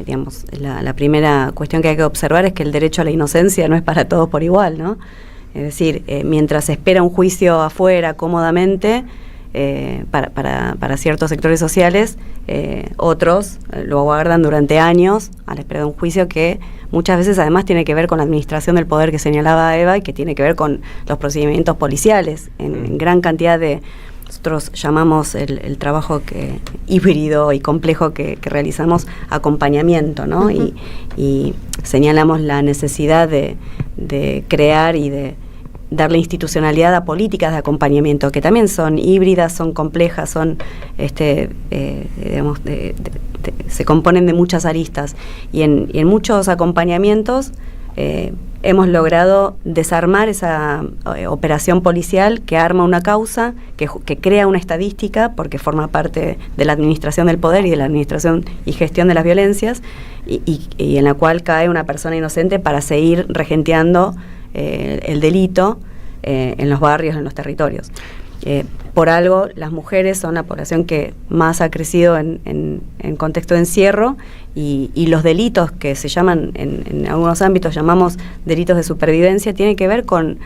digamos, la primera cuestión que hay que observar es que el derecho a la inocencia no es para todos por igual, ¿no? Es decir, mientras se espera un juicio afuera cómodamente, para ciertos sectores sociales, otros lo aguardan durante años a la espera de un juicio que muchas veces además tiene que ver con la administración del poder que señalaba Eva, y que tiene que ver con los procedimientos policiales en gran cantidad de... Nosotros llamamos el trabajo híbrido y complejo que realizamos acompañamiento, ¿no? Y señalamos la necesidad de crear y de darle institucionalidad a políticas de acompañamiento que también son híbridas, son complejas, son digamos, se componen de muchas aristas, y en muchos acompañamientos hemos logrado desarmar esa operación policial que arma una causa, que crea una estadística, porque forma parte de la administración del poder y de la administración y gestión de las violencias, y en la cual cae una persona inocente para seguir regenteando el delito en los barrios, en los territorios. Por algo, las mujeres son la población que más ha crecido en contexto de encierro, y los delitos que se llaman, en algunos ámbitos llamamos delitos de supervivencia, tienen que ver con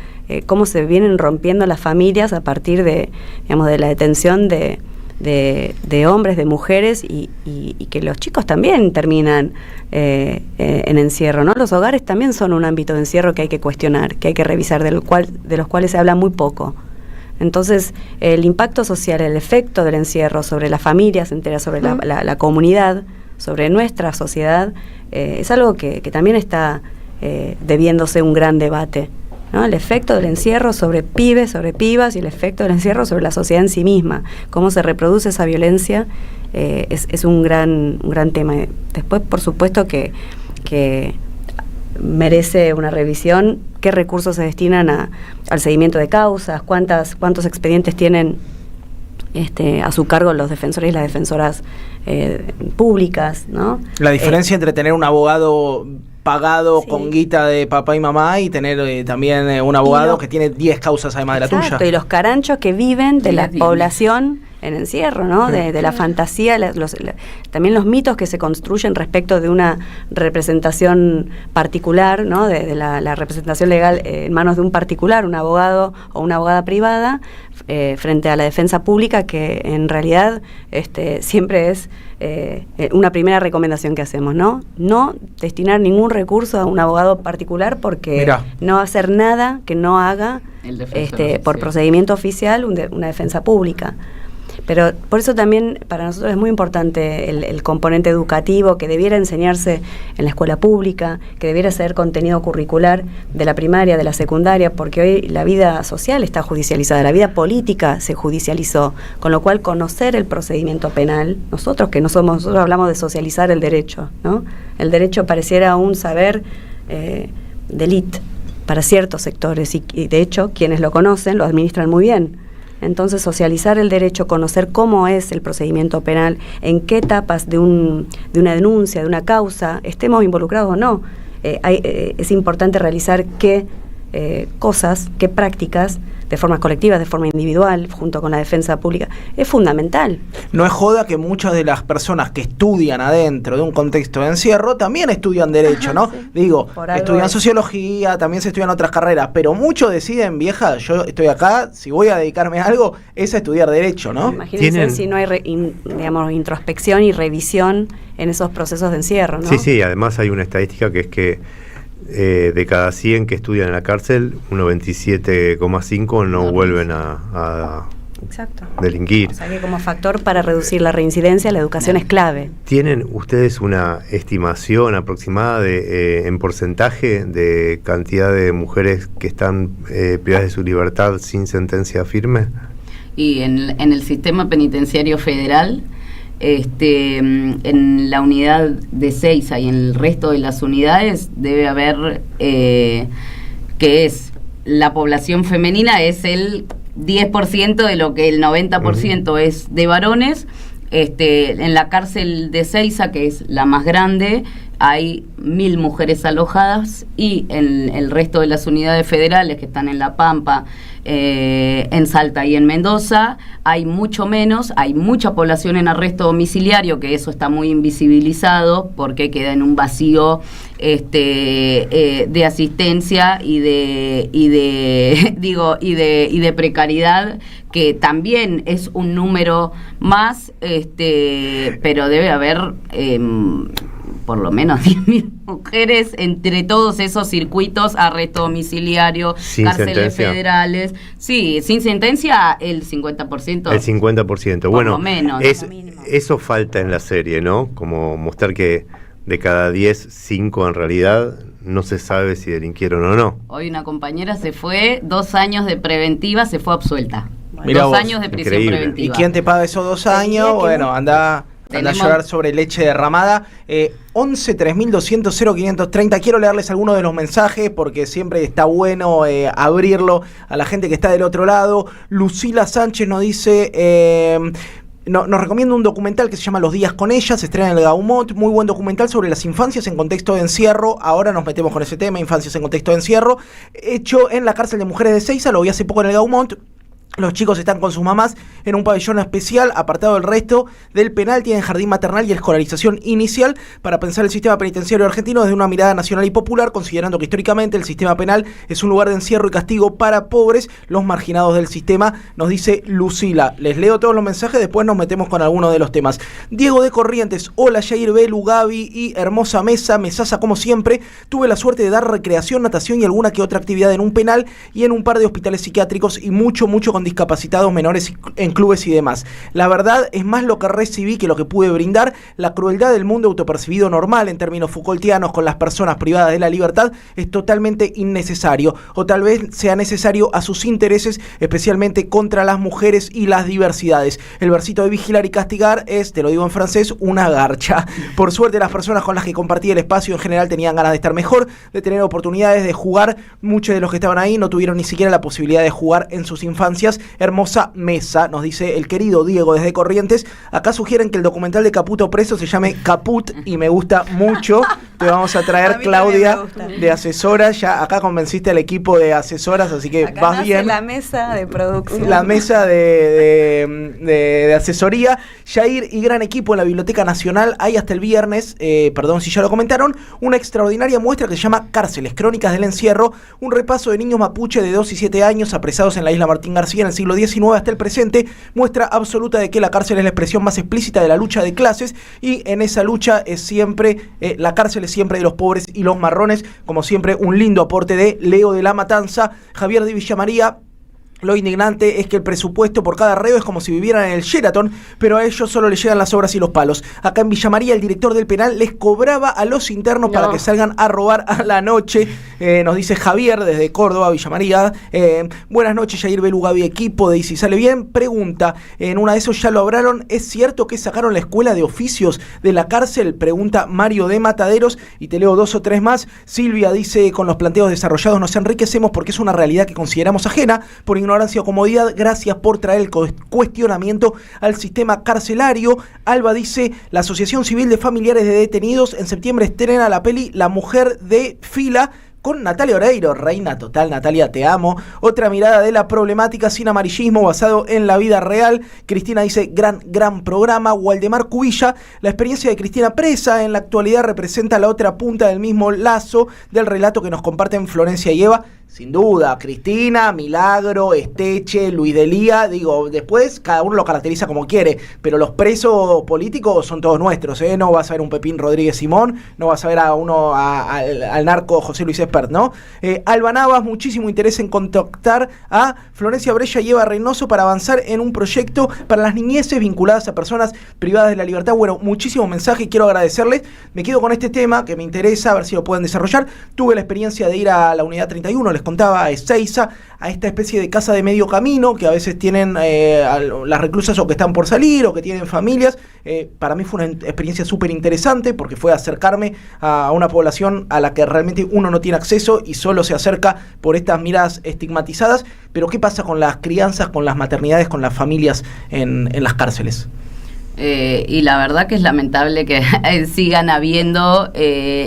cómo se vienen rompiendo las familias a partir de la detención de hombres, de mujeres, y que los chicos también terminan en encierro, ¿no? Los hogares también son un ámbito de encierro que hay que cuestionar, que hay que revisar, de los cuales se habla muy poco. Entonces, el impacto social, el efecto del encierro sobre las familias enteras, sobre la comunidad, sobre nuestra sociedad, es algo que también está debiéndose un gran debate, ¿no? El efecto del encierro sobre pibes, sobre pibas, y el efecto del encierro sobre la sociedad en sí misma, cómo se reproduce esa violencia, es un gran tema. Después, por supuesto que merece una revisión, qué recursos se destinan al seguimiento de causas, cuántos expedientes tienen a su cargo los defensores y las defensoras públicas, ¿no? La diferencia entre tener un abogado pagado con guita de papá y mamá y tener también un abogado que tiene 10 causas además de la tuya. Exacto, y los caranchos que viven de la población en encierro, ¿no? De la fantasía, también los mitos que se construyen respecto de una representación particular, ¿no? De la representación legal en manos de un particular, un abogado o una abogada privada, frente a la defensa pública, que en realidad siempre es una primera recomendación que hacemos, ¿no? No destinar ningún recurso a un abogado particular, porque no va a hacer nada que no haga por procedimiento oficial una defensa pública. Pero por eso también para nosotros es muy importante el componente educativo que debiera enseñarse en la escuela pública, que debiera ser contenido curricular de la primaria, de la secundaria, porque hoy la vida social está judicializada, la vida política se judicializó, con lo cual conocer el procedimiento penal, nosotros hablamos de socializar el derecho, ¿no? El derecho pareciera un saber de élite para ciertos sectores y de hecho quienes lo conocen lo administran muy bien. Entonces socializar el derecho, conocer cómo es el procedimiento penal, en qué etapas de una denuncia, de una causa, estemos involucrados o no. Es importante realizar qué cosas, qué prácticas, de forma colectiva, de forma individual, junto con la defensa pública, es fundamental. No es joda que muchas de las personas que estudian adentro de un contexto de encierro también estudian derecho, ¿no? Sí. Digo, estudian sociología, también se estudian otras carreras, pero muchos deciden, vieja, yo estoy acá, si voy a dedicarme a algo, es a estudiar derecho, ¿no? Imagínense si no hay, digamos, introspección y revisión en esos procesos de encierro, ¿no? Sí, además hay una estadística que es que de cada 100 que estudian en la cárcel, 97,5 no vuelven a delinquir. O sea que como factor para reducir la reincidencia, la educación es clave. ¿Tienen ustedes una estimación aproximada en porcentaje de cantidad de mujeres que están privadas de su libertad sin sentencia firme? Y en el sistema penitenciario federal, en la unidad de Ezeiza y en el resto de las unidades debe haber, que es la población femenina, es el 10% de lo que el 90% es de varones. En la cárcel de Ezeiza, que es la más grande, hay 1.000 mujeres alojadas, y en el resto de las unidades federales que están en La Pampa, en Salta y en Mendoza, hay mucho menos, hay mucha población en arresto domiciliario, que eso está muy invisibilizado porque queda en un vacío de asistencia y de precariedad, que también es un número más, pero debe haber por lo menos 10.000 mujeres entre todos esos circuitos, arresto domiciliario, sin cárceles sentencia. Federales. Sí, sin sentencia el 50%. El 50%. Por bueno, lo menos. Eso falta en la serie, ¿no? Como mostrar que de cada 10, 5 en realidad no se sabe si delinquieron o no. Hoy una compañera se fue, 2 años de preventiva, se fue absuelta. Mirá 2 vos, años de prisión increíble. preventiva. ¿Y quién te paga esos 2 años? Bueno, anda a llorar sobre leche derramada. 11 3200 0530. Quiero leerles algunos de los mensajes porque siempre está bueno abrirlo a la gente que está del otro lado. Lucila Sánchez nos dice... nos recomienda un documental que se llama Los días con ella, se estrena en el Gaumont, muy buen documental sobre las infancias en contexto de encierro. Ahora nos metemos con ese tema, infancias en contexto de encierro, hecho en la cárcel de mujeres de Ezeiza, lo vi hace poco en el Gaumont. Los chicos están con sus mamás en un pabellón especial, apartado del resto del penal, tienen jardín maternal y escolarización inicial para pensar el sistema penitenciario argentino desde una mirada nacional y popular, considerando que históricamente el sistema penal es un lugar de encierro y castigo para pobres, los marginados del sistema, nos dice Lucila. Les leo todos los mensajes, después nos metemos con algunos de los temas. Diego de Corrientes, hola Jair, Belu, Gaby y hermosa mesa, mesaza como siempre. Tuve la suerte de dar recreación, natación y alguna que otra actividad en un penal y en un par de hospitales psiquiátricos y mucho con discapacitados menores en clubes y demás. La verdad es más lo que recibí que lo que pude brindar. La crueldad del mundo autopercibido normal en términos Foucaultianos con las personas privadas de la libertad es totalmente innecesario, o tal vez sea necesario a sus intereses, especialmente contra las mujeres y las diversidades. El versito de vigilar y castigar es, te lo digo en francés, una garcha. Por suerte las personas con las que compartí el espacio en general tenían ganas de estar mejor, de tener oportunidades de jugar. Muchos de los que estaban ahí no tuvieron ni siquiera la posibilidad de jugar en sus infancias. Hermosa mesa, nos dice el querido Diego desde Corrientes. Acá sugieren que el documental de Caputo preso se llame Caput y me gusta mucho. Te vamos a traer, Claudia, de asesora. Ya acá convenciste al equipo de asesoras, así que Acá vas nace bien. la mesa de producción. La mesa de asesoría. Jair y gran equipo en la Biblioteca Nacional. Hay hasta el viernes, perdón si ya lo comentaron, una extraordinaria muestra que se llama Cárceles, Crónicas del Encierro. Un repaso de niños mapuche de 2 y 7 años apresados en la isla Martín García en el siglo XIX hasta el presente. Muestra absoluta de que la cárcel es la expresión más explícita de la lucha de clases, y en esa lucha es siempre, la cárcel es siempre de los pobres y los marrones. Como siempre, un lindo aporte de Leo de la Matanza. Javier de Villamaría Lo indignante es que el presupuesto por cada reo es como si vivieran en el Sheraton, pero a ellos solo les llegan las obras y los palos. Acá en Villa María, el director del penal les cobraba a los internos para que salgan a robar a la noche. Nos dice Javier desde Córdoba, Villa María. Buenas noches, Yair Belu, Gaby, equipo de Y Si Sale Bien. Pregunta, en una de esos ya lo hablaron, ¿es cierto que sacaron la escuela de oficios de la cárcel? Pregunta Mario de Mataderos, y te leo 2 o 3 más. Silvia dice, con los planteos desarrollados nos enriquecemos porque es una realidad que consideramos ajena por ignorancia o comodidad. Gracias por traer el cuestionamiento al sistema carcelario. Alba dice, la Asociación Civil de Familiares de Detenidos en septiembre estrena la peli La Mujer de Fila con Natalia Oreiro. Reina total, Natalia, te amo. Otra mirada de la problemática sin amarillismo basado en la vida real. Cristina dice, gran programa. Waldemar Cubilla, la experiencia de Cristina presa en la actualidad representa la otra punta del mismo lazo del relato que nos comparten Florencia y Eva. Sin duda, Cristina, Milagro, Esteche, Luis Delía, digo, después cada uno lo caracteriza como quiere, pero los presos políticos son todos nuestros, ¿eh? No vas a ver un Pepín Rodríguez Simón, no vas a ver a uno, al narco José Luis Espert, ¿no? Alba Navas, muchísimo interés en contactar a Florencia Brella y Eva Reynoso para avanzar en un proyecto para las niñeces vinculadas a personas privadas de la libertad. Bueno, muchísimos mensajes, quiero agradecerles. Me quedo con este tema que me interesa, a ver si lo pueden desarrollar. Tuve la experiencia de ir a la unidad 31, les contaba, a Ezeiza, a esta especie de casa de medio camino que a veces tienen las reclusas o que están por salir o que tienen familias. Para mí fue una experiencia súper interesante porque fue acercarme a una población a la que realmente uno no tiene acceso y solo se acerca por estas miradas estigmatizadas. Pero ¿qué pasa con las crianzas, con las maternidades, con las familias en las cárceles? Y la verdad que es lamentable que sigan habiendo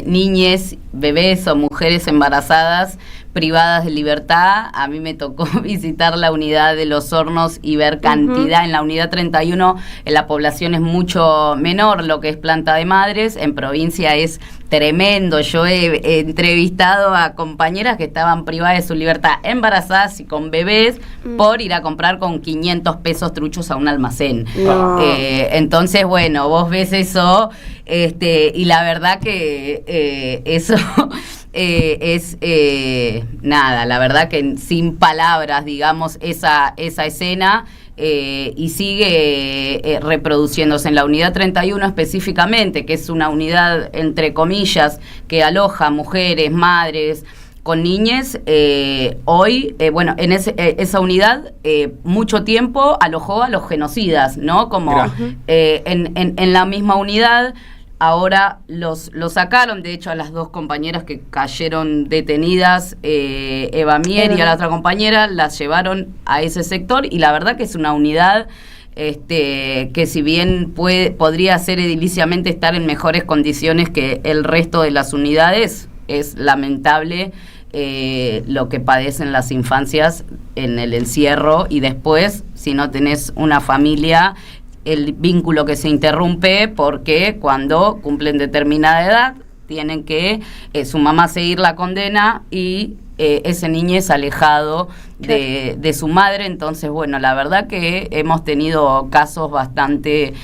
niñes, bebés o mujeres embarazadas privadas de libertad. A mí me tocó visitar la unidad de Los Hornos y ver cantidad. En la unidad 31 la población es mucho menor, lo que es planta de madres. En provincia es tremendo. Yo he entrevistado a compañeras que estaban privadas de su libertad, embarazadas y con bebés, por ir a comprar con 500 pesos truchos a un almacén. No. Entonces, bueno, vos ves eso, y la verdad que eso es nada, la verdad que sin palabras, digamos, esa escena. Y sigue reproduciéndose en la unidad 31 específicamente, que es una unidad, entre comillas, que aloja mujeres, madres con niñes. Hoy, bueno, en esa unidad mucho tiempo alojó a los genocidas, ¿no? Como en la misma unidad. Ahora los sacaron, de hecho, a las 2 compañeras que cayeron detenidas, Eva Mier y a la otra compañera, las llevaron a ese sector, y la verdad que es una unidad que si bien podría ser ediliciamente estar en mejores condiciones que el resto de las unidades, es lamentable lo que padecen las infancias en el encierro, y después, si no tenés una familia, el vínculo que se interrumpe porque cuando cumplen determinada edad tienen que su mamá seguir la condena y ese niño es alejado de su madre. Entonces, bueno, la verdad que hemos tenido casos bastante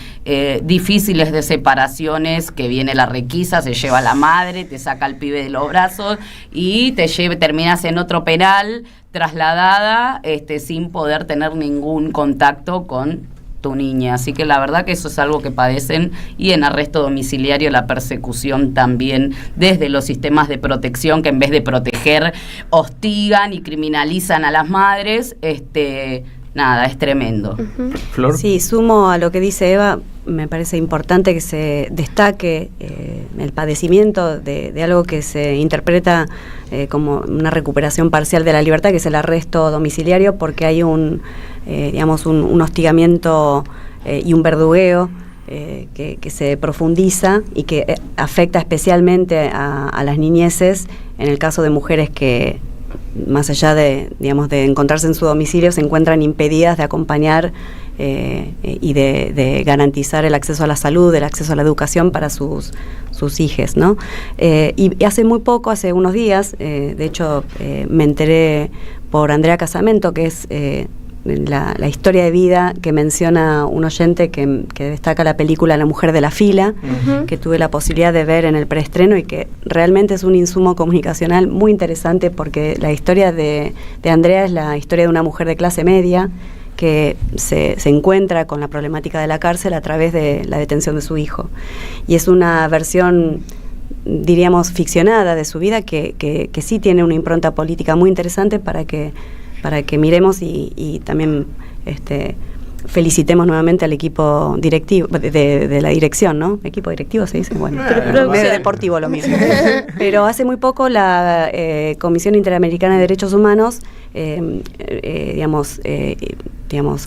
difíciles de separaciones, que viene la requisa, se lleva a la madre, te saca al pibe de los brazos y terminas en otro penal trasladada sin poder tener ningún contacto con tu niña. Así que la verdad que eso es algo que padecen, y en arresto domiciliario la persecución también desde los sistemas de protección, que en vez de proteger hostigan y criminalizan a las madres. Nada, es tremendo. Flor. Sí, sumo a lo que dice Eva, me parece importante que se destaque el padecimiento de algo que se interpreta como una recuperación parcial de la libertad, que es el arresto domiciliario, porque hay un hostigamiento y un verdugueo que se profundiza y que afecta especialmente a las niñeces, en el caso de mujeres que, más allá de encontrarse en su domicilio, se encuentran impedidas de acompañar y de garantizar el acceso a la salud, el acceso a la educación para sus hijes, ¿no? Y hace muy poco, hace unos días, de hecho me enteré por Andrea Casamento, que es la historia de vida que menciona un oyente que destaca la película La mujer de la fila, que tuve la posibilidad de ver en el preestreno y que realmente es un insumo comunicacional muy interesante, porque la historia de Andrea es la historia de una mujer de clase media que se encuentra con la problemática de la cárcel a través de la detención de su hijo. Y es una versión, diríamos, ficcionada de su vida que sí tiene una impronta política muy interesante para que miremos y también felicitemos nuevamente al equipo directivo de la dirección, ¿no? Equipo directivo se dice, bueno, medio deportivo lo mismo. Pero hace muy poco la Comisión Interamericana de Derechos Humanos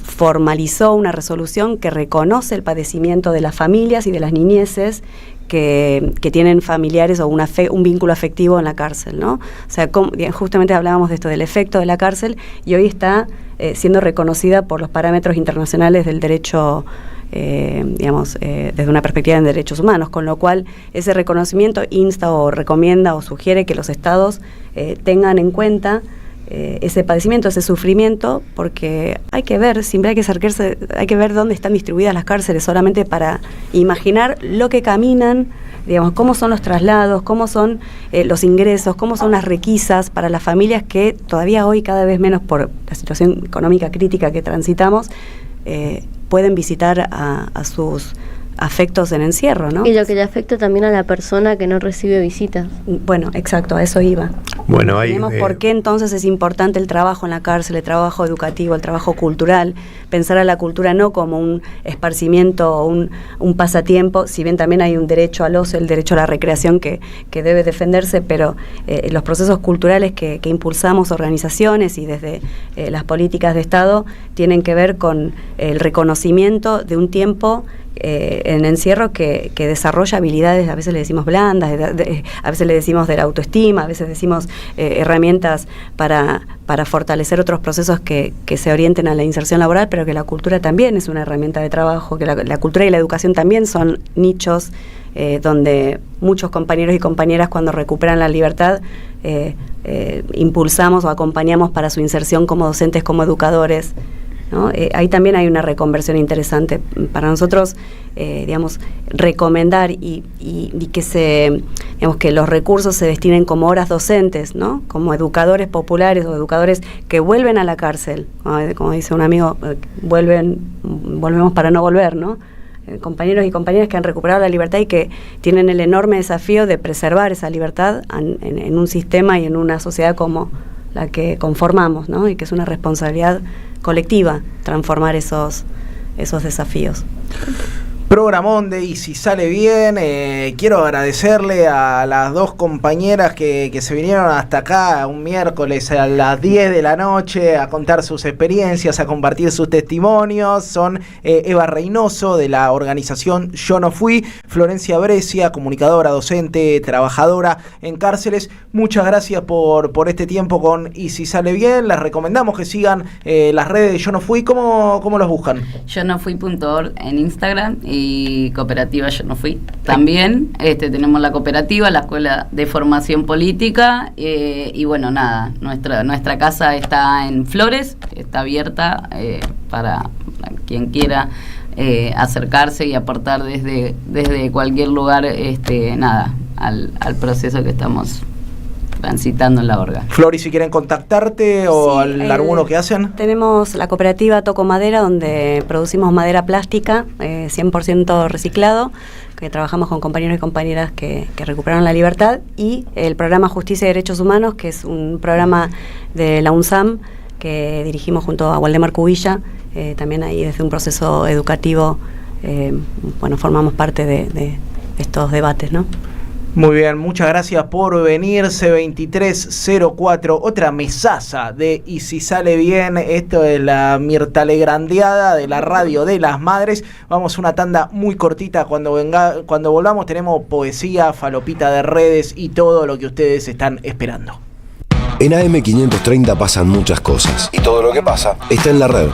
formalizó una resolución que reconoce el padecimiento de las familias y de las niñeces que tienen familiares o un vínculo afectivo en la cárcel, ¿no? O sea, justamente hablábamos de esto, del efecto de la cárcel, y hoy está siendo reconocida por los parámetros internacionales del derecho, desde una perspectiva en derechos humanos, con lo cual ese reconocimiento insta o recomienda o sugiere que los estados tengan en cuenta ese padecimiento, ese sufrimiento, porque hay que ver, siempre hay que acercarse, hay que ver dónde están distribuidas las cárceles, solamente para imaginar lo que caminan, digamos, cómo son los traslados, cómo son los ingresos, cómo son las requisas para las familias que todavía hoy, cada vez menos por la situación económica crítica que transitamos, pueden visitar a sus afectos en encierro, ¿no? Y lo que le afecta también a la persona que no recibe visitas. Bueno, exacto, a eso iba. Bueno, Tenemos por qué entonces es importante el trabajo en la cárcel, el trabajo educativo, el trabajo cultural, pensar a la cultura no como un esparcimiento o un pasatiempo, si bien también hay un derecho al ocio, el derecho a la recreación que debe defenderse, pero los procesos culturales que impulsamos organizaciones y desde las políticas de Estado tienen que ver con el reconocimiento de un tiempo en encierro que desarrolla habilidades, a veces le decimos blandas, a veces le decimos de la autoestima, a veces decimos herramientas para fortalecer otros procesos que se orienten a la inserción laboral, pero que la cultura también es una herramienta de trabajo, que la cultura y la educación también son nichos donde muchos compañeros y compañeras, cuando recuperan la libertad, impulsamos o acompañamos para su inserción como docentes, como educadores, ¿no? Ahí también hay una reconversión interesante para nosotros, recomendar y que los recursos se destinen como horas docentes, ¿no? Como educadores populares o educadores que vuelven a la cárcel, como dice un amigo, volvemos para no volver, ¿no? Compañeros y compañeras que han recuperado la libertad y que tienen el enorme desafío de preservar esa libertad en un sistema y en una sociedad como la que conformamos, ¿no? Y que es una responsabilidad colectiva transformar esos desafíos. Programón de Y si sale bien. Quiero agradecerle a las dos compañeras que se vinieron hasta acá un miércoles a las 10 de la noche a contar sus experiencias, a compartir sus testimonios. Son Eva Reynoso, de la organización Yo No Fui, Florencia Brescia, comunicadora, docente, trabajadora en cárceles. Muchas gracias por este tiempo con Y si sale bien. Les recomendamos que sigan las redes de Yo No Fui. ¿Cómo los buscan? YoNoFui.org en Instagram y cooperativa Yo No Fui también. Tenemos la cooperativa, la Escuela de Formación Política, y bueno, nada, nuestra casa está en Flores, está abierta para quien quiera acercarse y aportar desde cualquier lugar al proceso que estamos transitando en la orga. Flor, ¿y si quieren contactarte o alguno que hacen? Tenemos la cooperativa Toco Madera, donde producimos madera plástica 100% reciclado, que trabajamos con compañeros y compañeras que recuperaron la libertad, y el programa Justicia y Derechos Humanos, que es un programa de la UNSAM que dirigimos junto a Waldemar Cubilla, también ahí desde un proceso educativo, formamos parte de estos debates, ¿no? Muy bien, muchas gracias por venir. C2304, otra mesaza de Y si sale bien. Esto es la Mirta Legrandeada de la Radio de las Madres. Vamos a una tanda muy cortita. Cuando volvamos tenemos poesía, falopita de redes y todo lo que ustedes están esperando. En AM530 pasan muchas cosas y todo lo que pasa está en la red.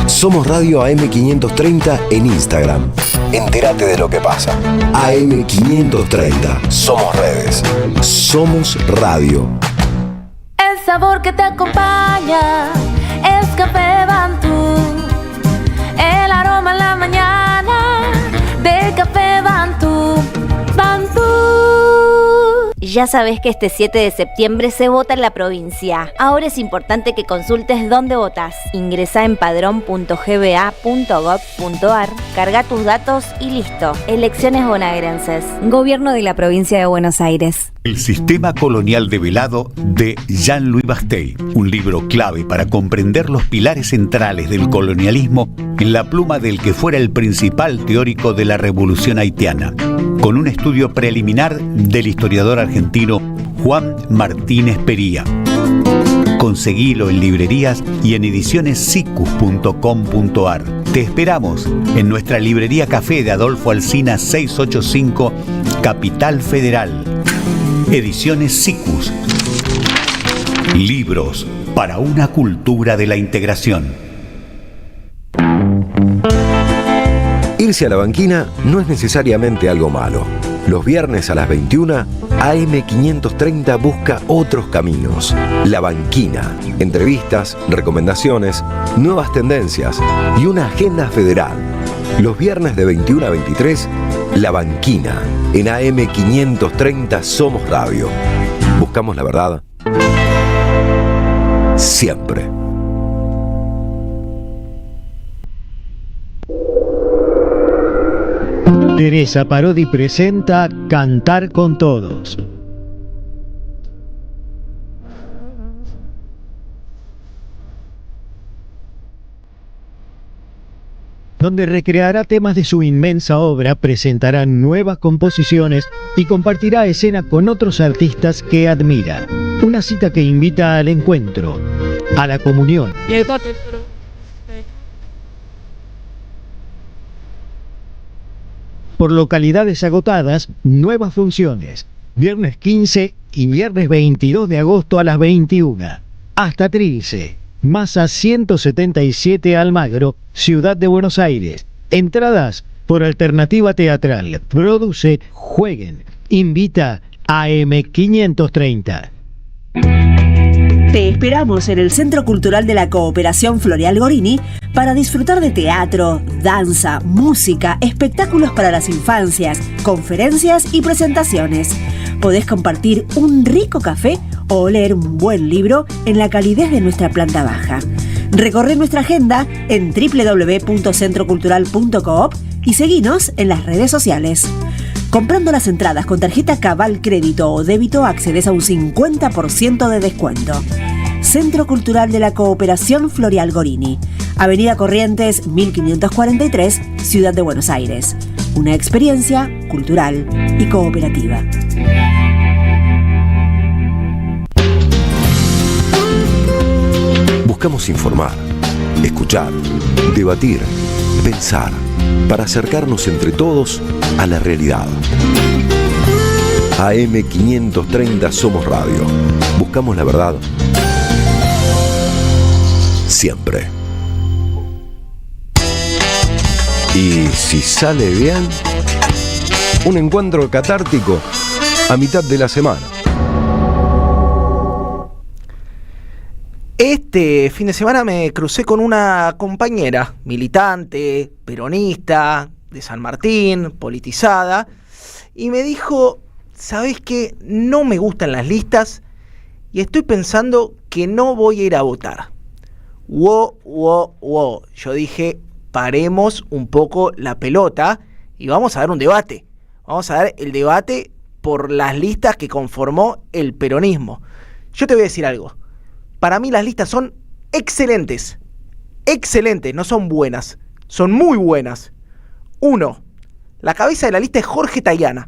Somos Radio AM530 en Instagram. Entérate de lo que pasa. AM530. Somos redes. Somos radio. El sabor que te acompaña es Café Bantú. El aroma en la mañana de Café Bantú. Bantú. Ya sabes que este 7 de septiembre se vota en la provincia. Ahora es importante que consultes dónde votas. Ingresá en padrón.gba.gov.ar, carga tus datos y listo. Elecciones bonaerenses. Gobierno de la Provincia de Buenos Aires. El sistema colonial develado de Jean-Louis Bastey, un libro clave para comprender los pilares centrales del colonialismo en la pluma del que fuera el principal teórico de la revolución haitiana, con un estudio preliminar del historiador argentino Juan Martínez Pería. Conseguilo en librerías y en edicionessicus.com.ar. Te esperamos en nuestra librería Café de Adolfo Alsina 685, Capital Federal. Ediciones Sicus. Libros para una cultura de la integración. Irse a la banquina no es necesariamente algo malo. Los viernes a las 21, AM530 busca otros caminos. La Banquina. Entrevistas, recomendaciones, nuevas tendencias y una agenda federal. Los viernes de 21 a 23, La Banquina. En AM530 Somos Radio. Buscamos la verdad siempre. Teresa Parodi presenta Cantar con Todos. Donde recreará temas de su inmensa obra, presentará nuevas composiciones y compartirá escena con otros artistas que admira. Una cita que invita al encuentro, a la comunión. Por localidades agotadas, nuevas funciones. Viernes 15 y viernes 22 de agosto a las 21. Hasta Trilce. Masa 177 Almagro, Ciudad de Buenos Aires. Entradas por Alternativa Teatral. Produce Jueguen. Invita AM530. Te esperamos en el Centro Cultural de la Cooperación Floreal Gorini para disfrutar de teatro, danza, música, espectáculos para las infancias, conferencias y presentaciones. Podés compartir un rico café o leer un buen libro en la calidez de nuestra planta baja. Recorre nuestra agenda en www.centrocultural.coop y seguinos en las redes sociales. Comprando las entradas con tarjeta Cabal Crédito o Débito accedes a un 50% de descuento. Centro Cultural de la Cooperación Floreal Gorini, Avenida Corrientes 1543, Ciudad de Buenos Aires. Una experiencia cultural y cooperativa. Buscamos informar, escuchar, debatir, pensar, para acercarnos entre todos a la realidad. AM530 Somos Radio. Buscamos la verdad siempre. Y si sale bien, un encuentro catártico a mitad de la semana. Este fin de semana me crucé con una compañera militante, peronista, de San Martín, politizada, y me dijo, ¿sabés qué? No me gustan las listas y estoy pensando que no voy a ir a votar. Wow. Yo dije, paremos un poco la pelota y vamos a dar un debate. Vamos a dar el debate por las listas que conformó el peronismo. Yo te voy a decir algo. Para mí las listas son excelentes. Excelentes, no son buenas. Son muy buenas. 1. La cabeza de la lista es Jorge Tayana.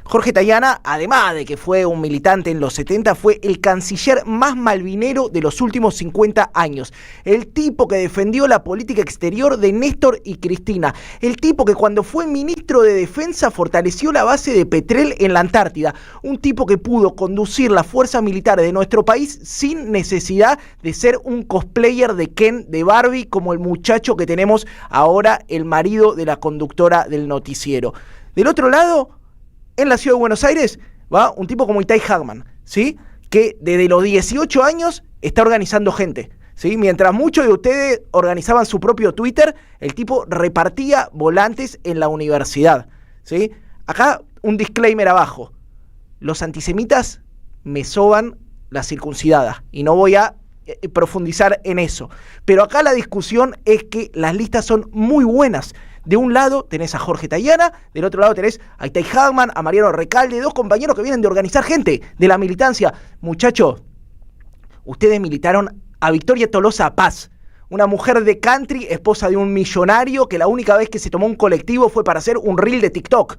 Jorge Tayana, además de que fue un militante en los 70, fue el canciller más malvinero de los últimos 50 años. El tipo que defendió la política exterior de Néstor y Cristina. El tipo que cuando fue ministro de Defensa fortaleció la base de Petrel en la Antártida. Un tipo que pudo conducir las fuerzas militares de nuestro país sin necesidad de ser un cosplayer de Ken, de Barbie, como el muchacho que tenemos ahora, el marido de la conductora del noticiero. Del otro lado, en la ciudad de Buenos Aires, va un tipo como Itai Hagman, ¿sí? Que desde los 18 años está organizando gente. ¿sí? Mientras muchos de ustedes organizaban su propio Twitter, el tipo repartía volantes en la universidad, ¿sí? Acá un disclaimer abajo. Los antisemitas me soban la circuncidada y no voy a profundizar en eso. Pero acá la discusión es que las listas son muy buenas. De un lado tenés a Jorge Tayana, del otro lado tenés a Itay Hagman, a Mariano Recalde, dos compañeros que vienen de organizar gente de la militancia. Muchachos, ustedes militaron a Victoria Tolosa Paz, una mujer de country, esposa de un millonario que la única vez que se tomó un colectivo fue para hacer un reel de TikTok.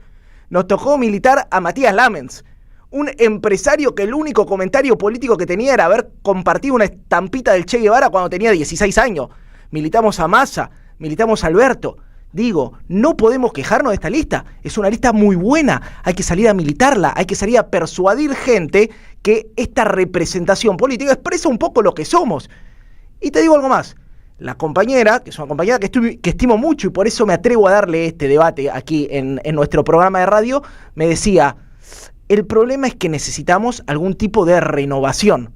Nos tocó militar a Matías Lamens, un empresario que el único comentario político que tenía era haber compartido una estampita del Che Guevara cuando tenía 16 años. Militamos a Massa, militamos a Alberto. Digo, no podemos quejarnos de esta lista. Es una lista muy buena. Hay que salir a militarla, hay que salir a persuadir gente que esta representación política expresa un poco lo que somos. Y te digo algo más. La compañera, que es una compañera que estimo mucho y por eso me atrevo a darle este debate aquí en nuestro programa de radio, me decía, el problema es que necesitamos algún tipo de renovación.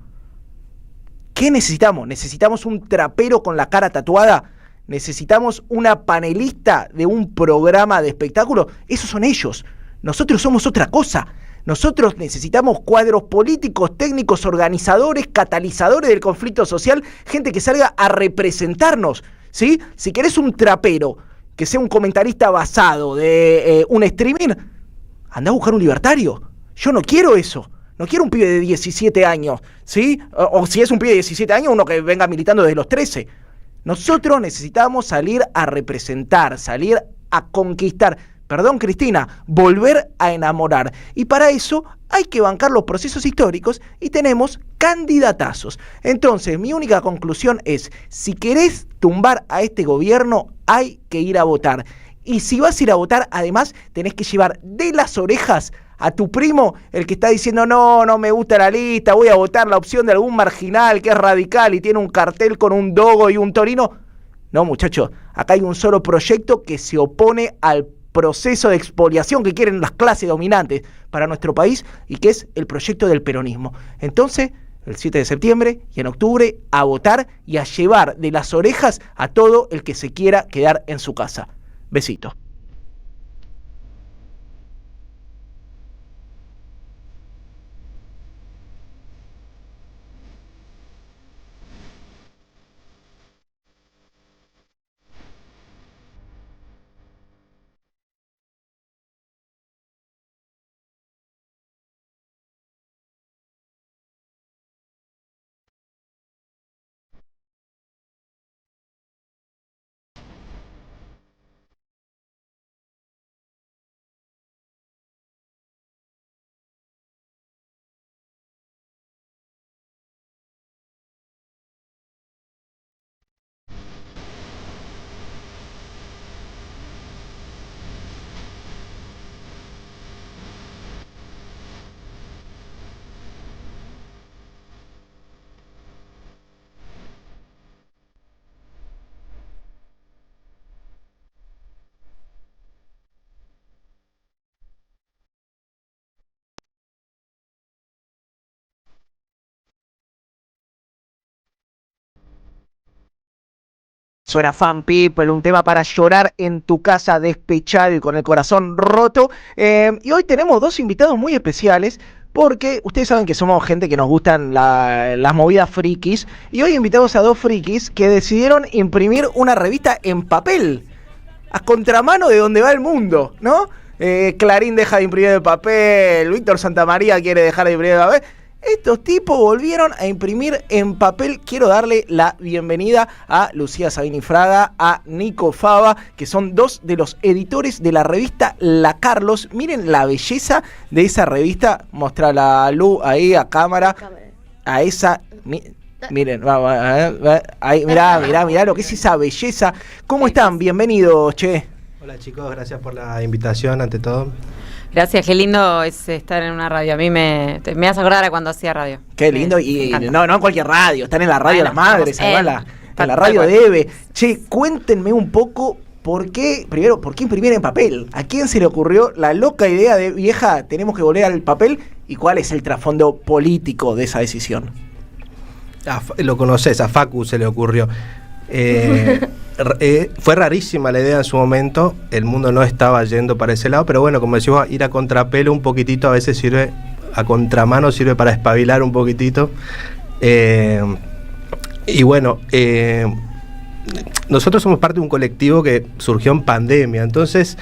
¿Qué necesitamos? ¿Necesitamos un trapero con la cara tatuada? ¿Necesitamos una panelista de un programa de espectáculo? Esos son ellos. Nosotros somos otra cosa. Nosotros necesitamos cuadros políticos, técnicos, organizadores, catalizadores del conflicto social, gente que salga a representarnos, ¿sí? Si querés un trapero que sea un comentarista basado de un streaming, andá a buscar un libertario. Yo no quiero eso. No quiero un pibe de 17 años, ¿sí? O si es un pibe de 17 años, uno que venga militando desde los 13. Nosotros necesitamos salir a representar, salir a conquistar. Perdón, Cristina, volver a enamorar. Y para eso hay que bancar los procesos históricos y tenemos candidatazos. Entonces, mi única conclusión es, si querés tumbar a este gobierno, hay que ir a votar. Y si vas a ir a votar, además, tenés que llevar de las orejas a tu primo, el que está diciendo, no me gusta la lista, voy a votar la opción de algún marginal que es radical y tiene un cartel con un dogo y un torino. No, muchachos, acá hay un solo proyecto que se opone al proceso de expoliación que quieren las clases dominantes para nuestro país y que es el proyecto del peronismo. Entonces, el 7 de septiembre y en octubre, a votar y a llevar de las orejas a todo el que se quiera quedar en su casa. Besito. Suena Fan People, un tema para llorar en tu casa despechado y con el corazón roto. Y hoy tenemos dos invitados muy especiales porque ustedes saben que somos gente que nos gustan las movidas frikis. Y hoy invitamos a dos frikis que decidieron imprimir una revista en papel, a contramano de donde va el mundo, ¿no? Clarín deja de imprimir de papel, Víctor Santamaría quiere dejar de imprimir de papel. Estos tipos volvieron a imprimir en papel. Quiero darle la bienvenida a Lucía Sabini Fraga, a Nico Fava, que son dos de los editores de la revista La Carlos. Miren la belleza de esa revista. Mostra la luz ahí a cámara. A esa... Miren, ahí, mirá lo que es esa belleza. ¿Cómo están? Bienvenidos, che. Hola chicos, gracias por la invitación ante todo. Gracias, qué lindo es estar en una radio. A mí me hace acordar a cuando hacía radio. Qué lindo, y no en cualquier radio, están en la radio de las madres, en la radio de EVE. Che, cuéntenme un poco por qué imprimir en papel. ¿A quién se le ocurrió la loca idea de, vieja, tenemos que volver al papel? ¿Y cuál es el trasfondo político de esa decisión? lo conoces, a Facu se le ocurrió. Fue rarísima la idea en su momento, el mundo no estaba yendo para ese lado, pero bueno, como decimos, ir a contrapelo un poquitito a veces sirve, a contramano sirve para espabilar un poquitito. Y bueno, nosotros somos parte de un colectivo que surgió en pandemia, entonces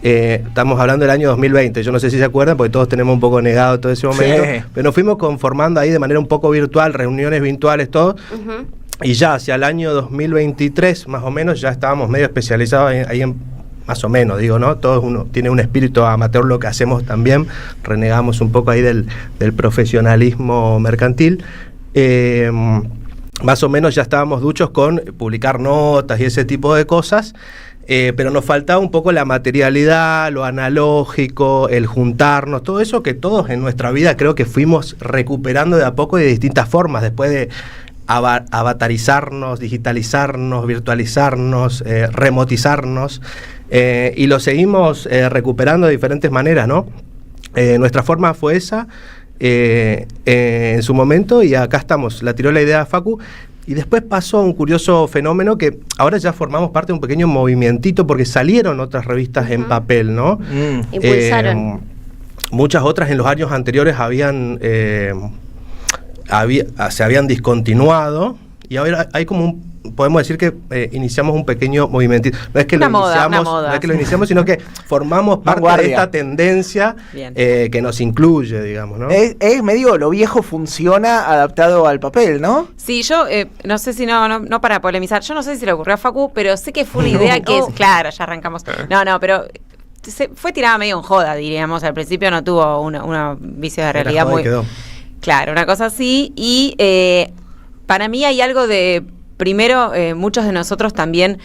estamos hablando del año 2020, yo no sé si se acuerdan porque todos tenemos un poco negado todo ese momento, sí. Pero nos fuimos conformando ahí de manera un poco virtual, reuniones virtuales, todo. Y ya hacia el año 2023, más o menos, ya estábamos medio especializados ahí en, más o menos, digo, ¿no? Todos uno tiene un espíritu amateur, lo que hacemos también, renegamos un poco ahí del profesionalismo mercantil. Más o menos ya estábamos duchos con publicar notas y ese tipo de cosas, pero nos faltaba un poco la materialidad, lo analógico, el juntarnos, todo eso que todos en nuestra vida creo que fuimos recuperando de a poco y de distintas formas, después de avatarizarnos, digitalizarnos, virtualizarnos, remotizarnos, y lo seguimos recuperando de diferentes maneras, ¿no? Nuestra forma fue esa en su momento, y acá estamos, la tiró la idea a Facu, y después pasó un curioso fenómeno que ahora ya formamos parte de un pequeño movimentito porque salieron otras revistas en papel, ¿no? Impulsaron. Muchas otras en los años anteriores se habían discontinuado, y ahora hay como podemos decir que iniciamos un pequeño movimiento. No es que lo iniciamos, sino que formamos parte de esta tendencia que nos incluye, digamos, ¿no? Es medio lo viejo funciona adaptado al papel, ¿no? Sí, yo no sé si no para polemizar, yo no sé si le ocurrió a Facu, pero sé que fue una idea que es, claro, ya arrancamos. Pero se fue tirada medio en joda, diríamos. Al principio no tuvo una vicio de realidad muy... Quedó. Claro, una cosa así. Y para mí hay algo de... Primero, muchos de nosotros también,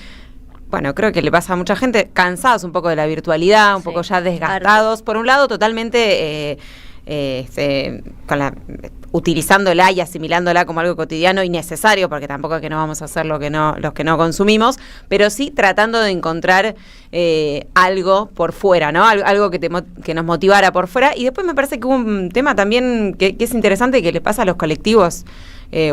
bueno, creo que le pasa a mucha gente, cansados un poco de la virtualidad, un poco ya desgastados. Por un lado, totalmente utilizándola y asimilándola como algo cotidiano y necesario, porque tampoco es que no vamos a hacer los que no consumimos, pero sí tratando de encontrar algo por fuera, ¿no? Algo que nos motivara por fuera. Y después me parece que hubo un tema también que es interesante y que le pasa a los colectivos,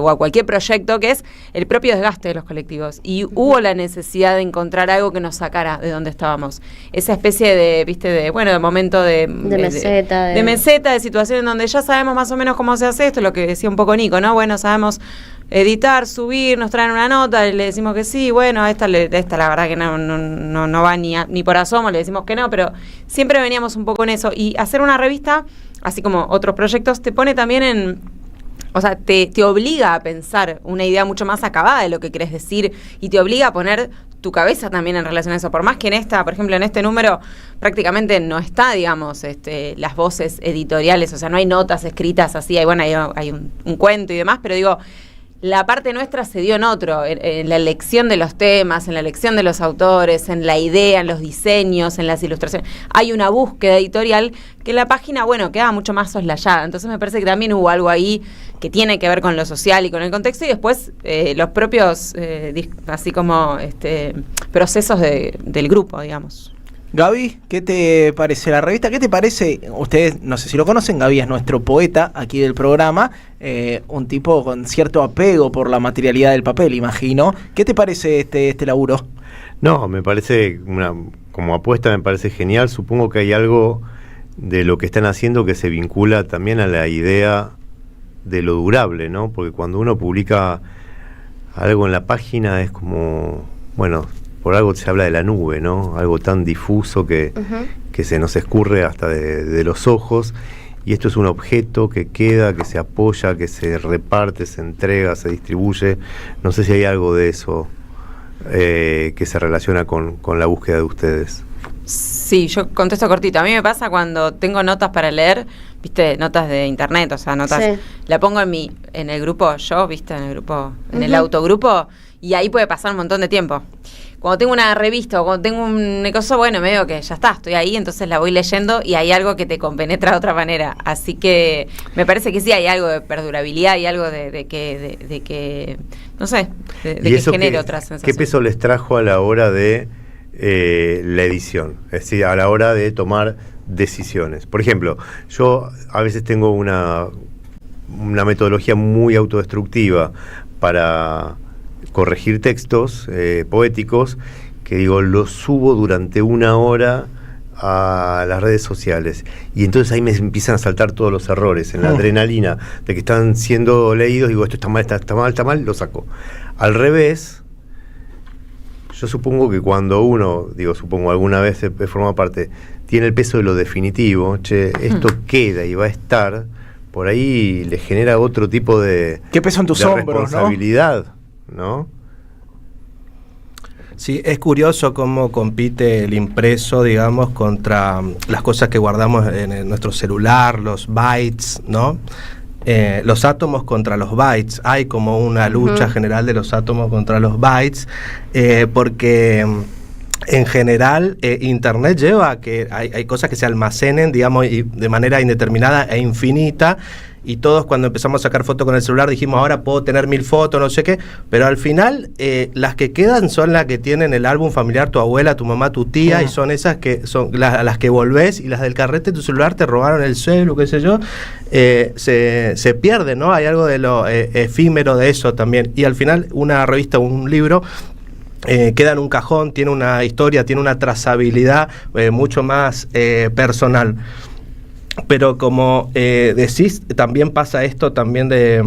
o a cualquier proyecto, que es el propio desgaste de los colectivos. Y hubo la necesidad de encontrar algo que nos sacara de donde estábamos. Esa especie de momento de meseta. De meseta, de situación en donde ya sabemos más o menos cómo se hace esto, lo que decía un poco Nico, ¿no? Bueno, sabemos editar, subir, nos traen una nota, le decimos que sí, bueno, esta la verdad que no va ni por asomo, le decimos que no, pero siempre veníamos un poco en eso. Y hacer una revista, así como otros proyectos, te pone también o sea, te obliga a pensar una idea mucho más acabada de lo que querés decir, y te obliga a poner tu cabeza también en relación a eso. Por más que por ejemplo, en este número prácticamente no está, digamos, las voces editoriales, o sea, no hay notas escritas así, hay un cuento y demás, pero digo, la parte nuestra se dio en la elección de los temas, en la elección de los autores, en la idea, en los diseños, en las ilustraciones. Hay una búsqueda editorial que la página, queda mucho más soslayada. Entonces me parece que también hubo algo ahí que tiene que ver con lo social y con el contexto, y después los propios, así como procesos del grupo, digamos. Gaby, ¿qué te parece la revista? ¿Qué te parece? Ustedes, no sé si lo conocen, Gaby es nuestro poeta aquí del programa, un tipo con cierto apego por la materialidad del papel, imagino. ¿Qué te parece este laburo? No, me parece, como apuesta me parece genial. Supongo que hay algo de lo que están haciendo que se vincula también a la idea de lo durable, ¿no? Porque cuando uno publica algo en la página es como, por algo se habla de la nube, ¿no? Algo tan difuso que se nos escurre hasta de los ojos, y esto es un objeto que queda, que se apoya, que se reparte, se entrega, se distribuye. No sé si hay algo de eso que se relaciona con la búsqueda de ustedes. Sí, yo contesto cortito. A mí me pasa cuando tengo notas para leer, notas de internet, o sea, notas, la pongo en el grupo, en el autogrupo, y ahí puede pasar un montón de tiempo. Cuando tengo una revista o cuando tengo un cosa, me veo que ya está, estoy ahí, entonces la voy leyendo y hay algo que te compenetra de otra manera. Así que me parece que sí hay algo de perdurabilidad y algo de que no sé, de que genere otras sensaciones. ¿Qué peso les trajo a la hora de la edición? Es decir, a la hora de tomar decisiones. Por ejemplo, yo a veces tengo una metodología muy autodestructiva para corregir textos poéticos, que digo, los subo durante 1 hora a las redes sociales, y entonces ahí me empiezan a saltar todos los errores en la adrenalina de que están siendo leídos. Digo, esto está mal, lo saco. Al revés, yo supongo que cuando uno, supongo alguna vez he formado parte, tiene el peso de lo definitivo, esto queda y va a estar, por ahí le genera otro tipo de, ¿qué peso en tus hombros, responsabilidad, ¿no? Sí, es curioso cómo compite el impreso, digamos, contra las cosas que guardamos en nuestro celular, los bytes, ¿no? Los átomos contra los bytes. Hay como una lucha general de los átomos contra los bytes, porque en general Internet lleva a que hay cosas que se almacenen, digamos, y de manera indeterminada e infinita. Y todos, cuando empezamos a sacar fotos con el celular, dijimos, ahora puedo tener 1000 fotos, no sé qué, pero al final las que quedan son las que tienen el álbum familiar, tu abuela, tu mamá, tu tía, y son esas que son las que volvés, y las del carrete de tu celular te robaron el celu, qué sé yo, se pierden, ¿no? Hay algo de lo efímero de eso también. Y al final una revista o un libro queda en un cajón, tiene una historia, tiene una trazabilidad mucho más personal. Pero como decís, también pasa esto también de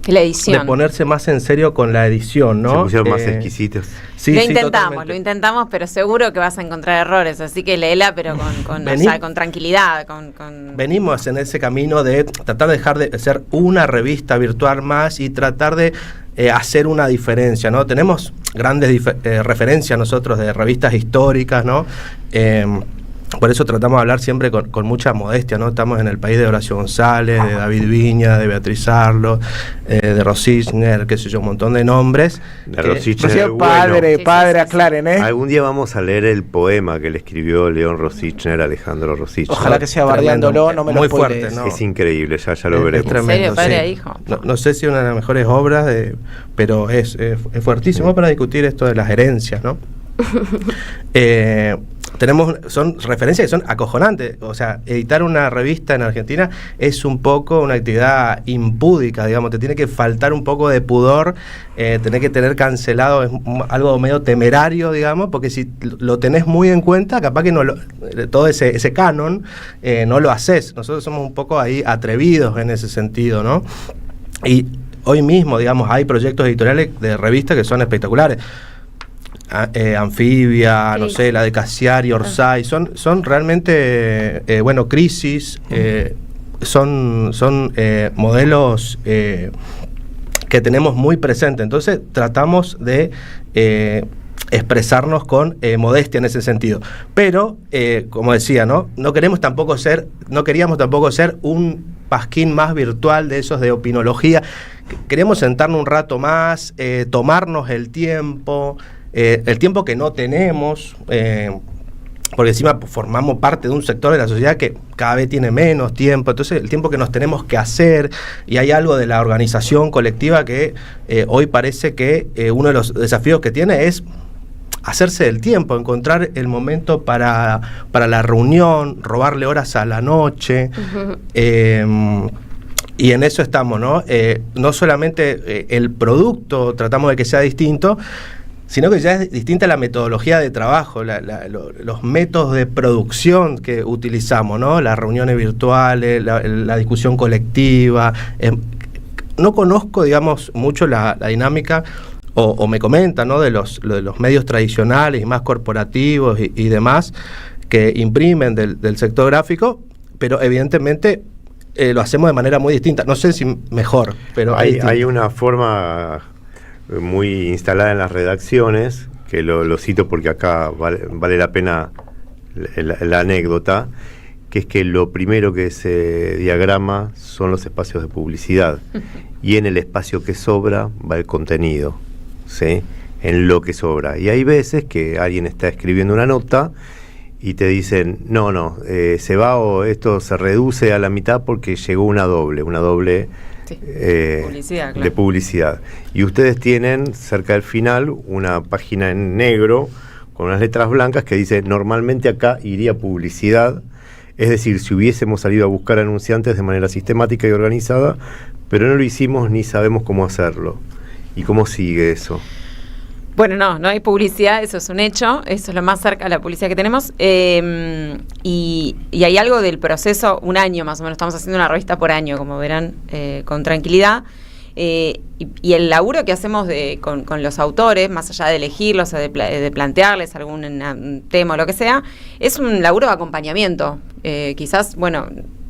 la edición, de ponerse más en serio con la edición, ¿no? Se pusieron más exquisitos. Sí, lo intentamos, pero seguro que vas a encontrar errores, así que léela, pero con tranquilidad. Venimos en ese camino de tratar de dejar de ser una revista virtual más y tratar de hacer una diferencia, ¿no? Tenemos grandes referencias nosotros de revistas históricas, ¿no? Por eso tratamos de hablar siempre con mucha modestia, ¿no? Estamos en el país de Horacio González, de David Viña, de Beatriz Arlo, de Rosichner, qué sé yo, un montón de nombres. De Rosichner, padre, aclaren, ¿eh? Algún día vamos a leer el poema que le escribió León Rosichner, Alejandro Rosichner. Ojalá que sea bardeándolo, no me lo muy spoilees. fuerte, ¿no? Es increíble, ya lo veremos. Es tremendo, ¿En serio, padre sí. hijo? No sé si una de las mejores obras, pero es fuertísimo para discutir esto de las herencias, ¿no? Son referencias que son acojonantes. O sea, editar una revista en Argentina es un poco una actividad impúdica, digamos. Te tiene que faltar un poco de pudor, tenés que tener cancelado, es algo medio temerario, digamos, porque si lo tenés muy en cuenta, capaz que todo ese canon no lo haces. Nosotros somos un poco ahí atrevidos en ese sentido, ¿no? Y hoy mismo, digamos, hay proyectos editoriales de revistas que son espectaculares. Anfibia, no sé, la de Cassiari, Orsay, son realmente, Crisis, son modelos que tenemos muy presentes. Entonces tratamos de expresarnos con modestia en ese sentido. Pero, como decía, no queríamos tampoco ser un pasquín más virtual de esos de opinología. Queríamos sentarnos un rato más, tomarnos el tiempo que no tenemos, porque encima formamos parte de un sector de la sociedad que cada vez tiene menos tiempo, entonces el tiempo que nos tenemos que hacer, y hay algo de la organización colectiva que hoy parece que uno de los desafíos que tiene es hacerse el tiempo, encontrar el momento para la reunión, robarle horas a la noche. Y en eso estamos, ¿no? No solamente el producto tratamos de que sea distinto, sino que ya es distinta la metodología de trabajo, los métodos de producción que utilizamos, ¿no? Las reuniones virtuales, la discusión colectiva. No conozco, digamos, mucho la dinámica, o me comentan, ¿no? de los medios tradicionales y más corporativos y demás, que imprimen del sector gráfico, pero evidentemente lo hacemos de manera muy distinta. No sé si mejor, pero hay una forma muy instalada en las redacciones, que lo cito porque acá vale la pena la anécdota, que es que lo primero que se diagrama son los espacios de publicidad, y en el espacio que sobra va el contenido, ¿sí? En lo que sobra. Y hay veces que alguien está escribiendo una nota y te dicen, no, se va, o esto se reduce a la mitad porque llegó una doble publicidad, claro, de publicidad. Y ustedes tienen cerca del final una página en negro con unas letras blancas que dice, normalmente acá iría publicidad Es decir, si hubiésemos salido a buscar anunciantes de manera sistemática y organizada, pero no lo hicimos ni sabemos cómo hacerlo. ¿Y cómo sigue eso? Bueno, no hay publicidad, eso es un hecho, eso es lo más cerca de la publicidad que tenemos. Y hay algo del proceso, un año más o menos, estamos haciendo una revista por año, como verán, con tranquilidad. Y el laburo que hacemos con los autores, más allá de elegirlos, de plantearles algún tema o lo que sea, es un laburo de acompañamiento. Quizás, bueno,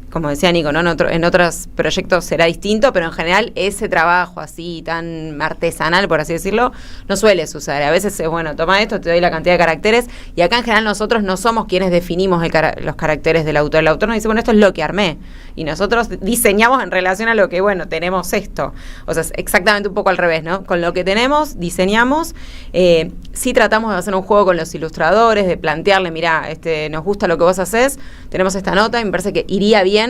como decía Nico, ¿no? En otros proyectos será distinto, pero en general ese trabajo así tan artesanal, por así decirlo, no suele suceder. A veces es, bueno, toma esto, te doy la cantidad de caracteres, y acá en general nosotros no somos quienes definimos los caracteres del autor. El autor nos dice, bueno, esto es lo que armé, y nosotros diseñamos en relación a lo que, bueno, tenemos esto. O sea, es exactamente un poco al revés, ¿no? Con lo que tenemos, diseñamos. Sí tratamos de hacer un juego con los ilustradores, de plantearle, mirá, nos gusta lo que vos hacés, tenemos esta nota y me parece que iría bien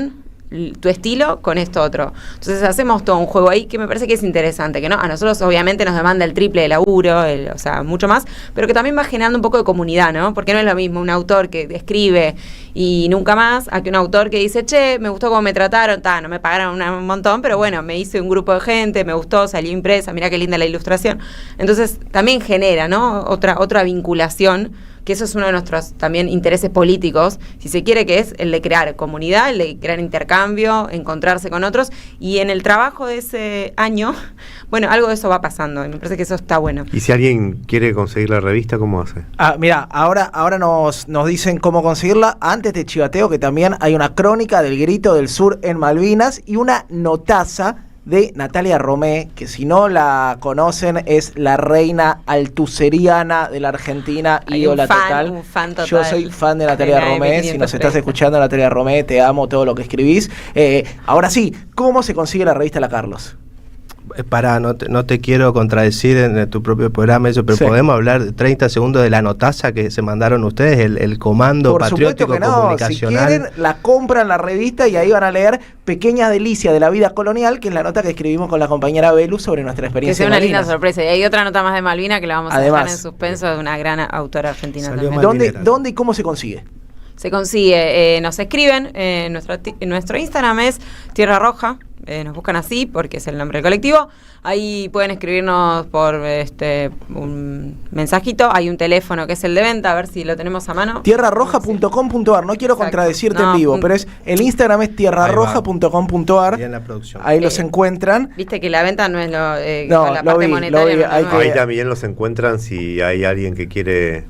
tu estilo con esto otro. Entonces hacemos todo un juego ahí que me parece que es interesante, que no a nosotros obviamente nos demanda el triple de laburo, o sea, mucho más, pero que también va generando un poco de comunidad, ¿no? Porque no es lo mismo un autor que escribe y nunca más, a que un autor que dice, che, me gustó cómo me trataron, no me pagaron un montón, pero bueno, me hice un grupo de gente, me gustó, salió impresa, mirá qué linda la ilustración. Entonces también genera, ¿no? Otra vinculación, que eso es uno de nuestros también intereses políticos, si se quiere, que es el de crear comunidad, el de crear intercambio, encontrarse con otros, y en el trabajo de ese año, bueno, algo de eso va pasando, y me parece que eso está bueno. ¿Y si alguien quiere conseguir la revista, cómo hace? Mira, ahora nos dicen cómo conseguirla. Antes te chivateo que también hay una crónica del Grito del Sur en Malvinas y una notaza de Natalia Romé, que si no la conocen es la reina altuseriana de la Argentina, ídola total. Un fan total. Yo soy fan de Natalia Romé, si nos estás escuchando, Natalia Romé, te amo todo lo que escribís. Ahora sí, ¿cómo se consigue la revista La Carlos? No te quiero contradecir en tu propio programa eso, pero sí, podemos hablar 30 segundos de la notaza que se mandaron ustedes, el Comando Por Patriótico supuesto que no. Comunicacional. Si quieren, la compran la revista y ahí van a leer Pequeñas Delicias de la Vida Colonial, que es la nota que escribimos con la compañera Belu sobre nuestra experiencia. Que sea una linda sorpresa. Y hay otra nota más de Malvina que la vamos a dejar en suspenso, de una gran autora argentina también. ¿Dónde y cómo se consigue? Se consigue, nos escriben, nuestro Instagram es Tierra Roja, nos buscan así porque es el nombre del colectivo. Ahí pueden escribirnos por un mensajito. Hay un teléfono que es el de venta, a ver si lo tenemos a mano. Tierrarroja.com.ar. No quiero contradecirte en vivo, pero el Instagram es tierrarroja.com.ar. Ahí los encuentran. Viste que la venta no es con la parte monetaria. Ahí también los encuentran si hay alguien que quiere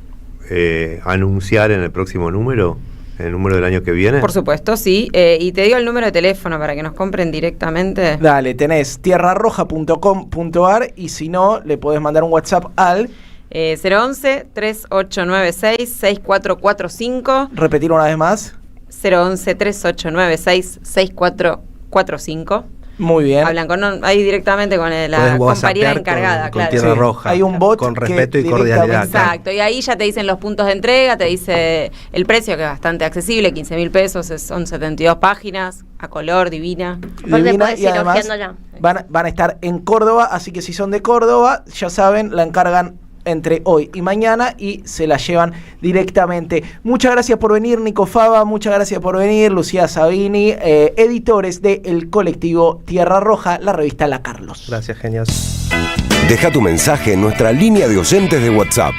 anunciar en el próximo número. ¿El número del año que viene? Por supuesto, sí. Y te digo el número de teléfono para que nos compren directamente. Dale, tenés tierrarroja.com.ar y si no, le podés mandar un WhatsApp al 011-3896-6445. Repetir una vez más. 011-3896-6445. Muy bien. Hablan ahí directamente con la compañera encargada, con Tierra Roja. Hay un bot con respeto y cordialidad. Exacto, y ahí ya te dicen los puntos de entrega, te dice el precio, que es bastante accesible, 15.000 pesos, son 72 páginas, a color, divina. Y además van a estar en Córdoba, así que si son de Córdoba, ya saben, la encargan entre hoy y mañana y se la llevan directamente. Muchas gracias por venir, Nico Fava, muchas gracias por venir, Lucía Sabini, editores del colectivo Tierra Roja, la revista La Carlos. Gracias, genios. Deja tu mensaje en nuestra línea de oyentes de WhatsApp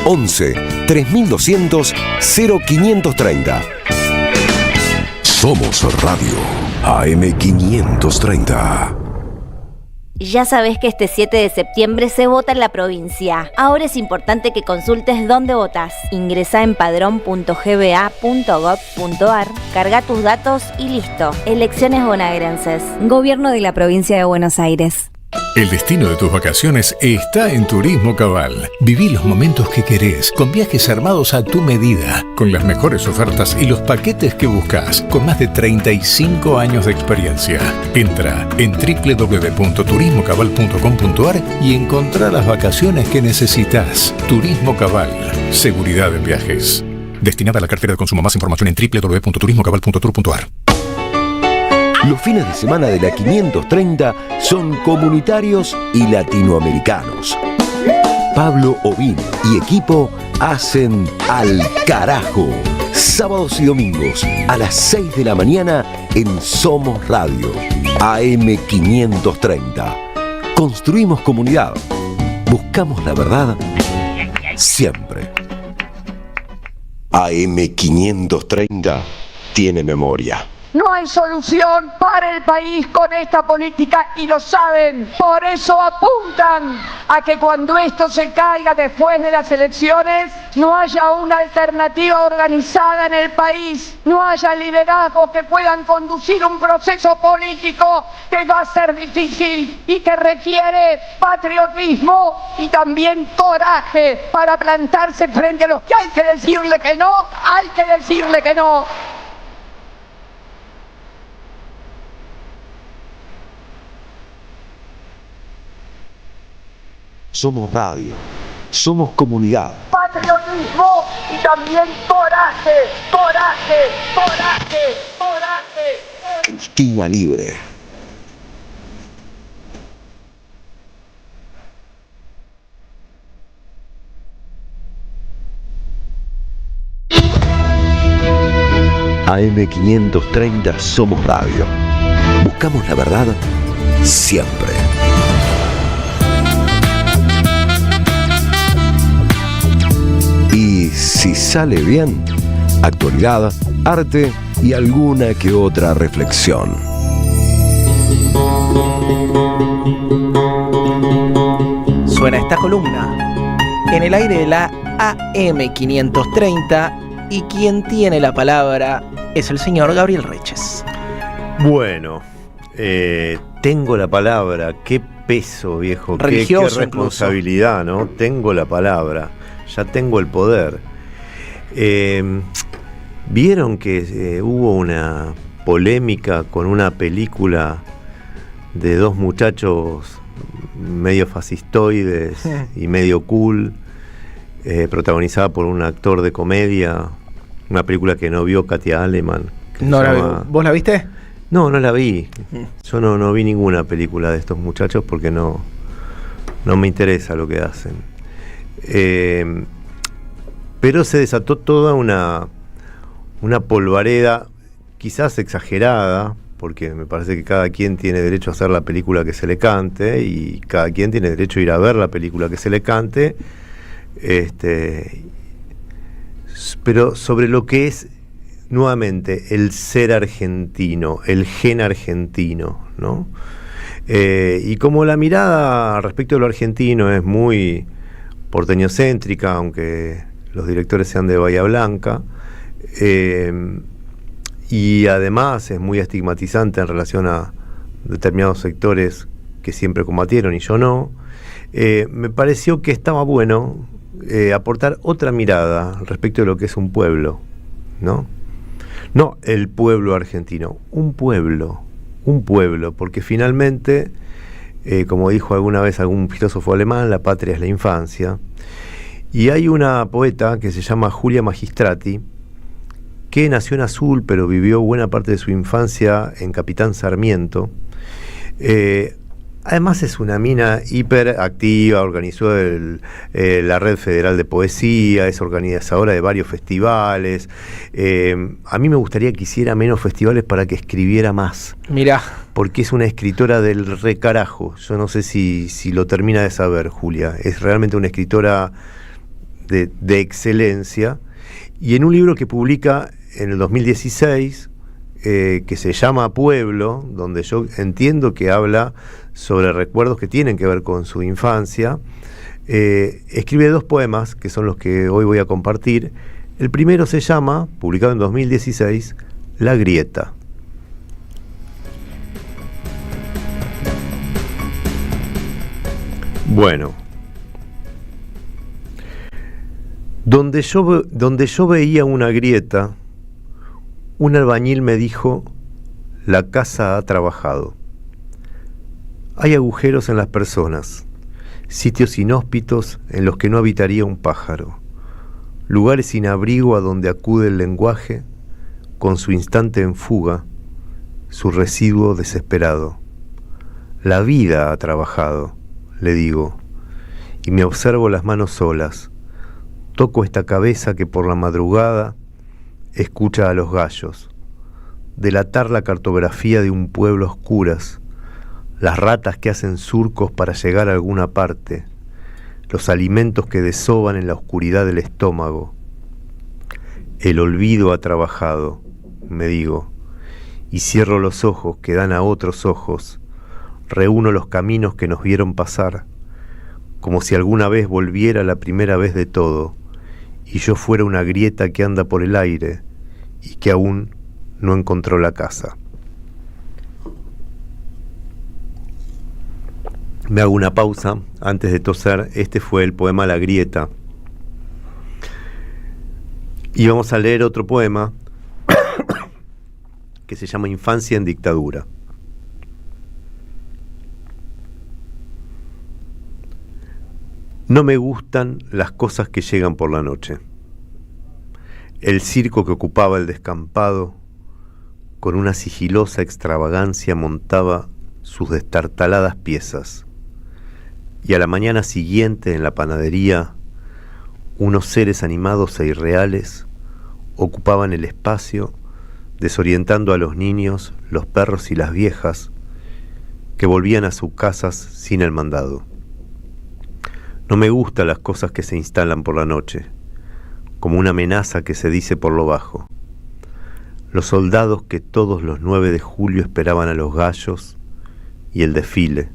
11 3200 0530. Somos Radio AM530. Ya sabes que este 7 de septiembre se vota en la provincia. Ahora es importante que consultes dónde votás. Ingresá en padrón.gba.gov.ar, carga tus datos y listo. Elecciones bonaerenses. Gobierno de la Provincia de Buenos Aires. El destino de tus vacaciones está en Turismo Cabal. Viví los momentos que querés, con viajes armados a tu medida, con las mejores ofertas y los paquetes que buscas, con más de 35 años de experiencia. Entra en www.turismocabal.com.ar y encontrá las vacaciones que necesitas. Turismo Cabal, seguridad en viajes. Destinada a la cartera de consumo. Más información en www.turismocabal.tour.ar. Los fines de semana de la 530 son comunitarios y latinoamericanos. Pablo Ovín y equipo hacen Al Carajo, sábados y domingos a las 6 de la mañana en Somos Radio, AM 530. Construimos comunidad. Buscamos la verdad siempre. AM 530 tiene memoria. No hay solución para el país con esta política y lo saben. Por eso apuntan a que cuando esto se caiga después de las elecciones, no haya una alternativa organizada en el país, no haya liderazgos que puedan conducir un proceso político que va a ser difícil y que requiere patriotismo y también coraje para plantarse frente a los que hay que decirle que no, hay que decirle que no. Somos radio, somos comunidad. Patriotismo y también coraje, coraje, coraje, coraje. Cristina Libre. AM 530 Somos Radio. Buscamos la verdad siempre. Y si sale bien, actualidad, arte y alguna que otra reflexión. Suena esta columna en el aire de la AM 530 y quien tiene la palabra es el señor Gabriel Reches. Bueno, tengo la palabra. Qué peso, viejo. Religioso, qué responsabilidad, incluso. ¿No? Tengo la palabra. Ya tengo el poder. ¿Vieron que hubo una polémica con una película de dos muchachos medio fascistoides y medio cool, protagonizada por un actor de comedia? Una película que no vio Katia Aleman. No la vi. ¿Vos la viste? No, no la vi. Yo no vi ninguna película de estos muchachos porque no me interesa lo que hacen. Pero se desató toda una polvareda, quizás exagerada, porque me parece que cada quien tiene derecho a hacer la película que se le cante y cada quien tiene derecho a ir a ver la película que se le cante, pero sobre lo que es nuevamente el ser argentino, el gen argentino, ¿no? Y como la mirada respecto a lo argentino es muy porteñocéntrica, aunque los directores sean de Bahía Blanca, y además es muy estigmatizante en relación a determinados sectores que siempre combatieron y yo no, me pareció que estaba bueno aportar otra mirada respecto de lo que es un pueblo, ¿no? No el pueblo argentino, un pueblo, porque finalmente, como dijo alguna vez algún filósofo alemán, la patria es la infancia. Y hay una poeta que se llama Julia Magistrati, que nació en Azul, pero vivió buena parte de su infancia en Capitán Sarmiento. Además es una mina hiperactiva, organizó la Red Federal de Poesía, es organizadora de varios festivales. A mí me gustaría que hiciera menos festivales para que escribiera más. Mirá. Porque es una escritora del recarajo. Yo no sé si lo termina de saber, Julia. Es realmente una escritora de excelencia. Y en un libro que publica en el 2016, que se llama Pueblo, donde yo entiendo que habla sobre recuerdos que tienen que ver con su infancia, escribe dos poemas que son los que hoy voy a compartir. El primero se llama, publicado en 2016, La Grieta. Bueno, donde yo veía una grieta, un albañil me dijo: la casa ha trabajado. Hay agujeros en las personas, sitios inhóspitos en los que no habitaría un pájaro, lugares sin abrigo a donde acude el lenguaje con su instante en fuga, su residuo desesperado. La vida ha trabajado, le digo, y me observo las manos solas. Toco esta cabeza que por la madrugada escucha a los gallos, delatar la cartografía de un pueblo a oscuras, las ratas que hacen surcos para llegar a alguna parte, los alimentos que desoban en la oscuridad del estómago. El olvido ha trabajado, me digo, y cierro los ojos que dan a otros ojos, reúno los caminos que nos vieron pasar, como si alguna vez volviera la primera vez de todo, y yo fuera una grieta que anda por el aire y que aún no encontró la casa. Me hago una pausa antes de toser. Este fue el poema La Grieta. Y vamos a leer otro poema que se llama Infancia en dictadura. No me gustan las cosas que llegan por la noche. El circo que ocupaba el descampado, con una sigilosa extravagancia montaba sus destartaladas piezas. Y a la mañana siguiente en la panadería, unos seres animados e irreales ocupaban el espacio, desorientando a los niños, los perros y las viejas, que volvían a sus casas sin el mandado. No me gustan las cosas que se instalan por la noche, como una amenaza que se dice por lo bajo. Los soldados que todos los 9 de julio esperaban a los gallos y el desfile,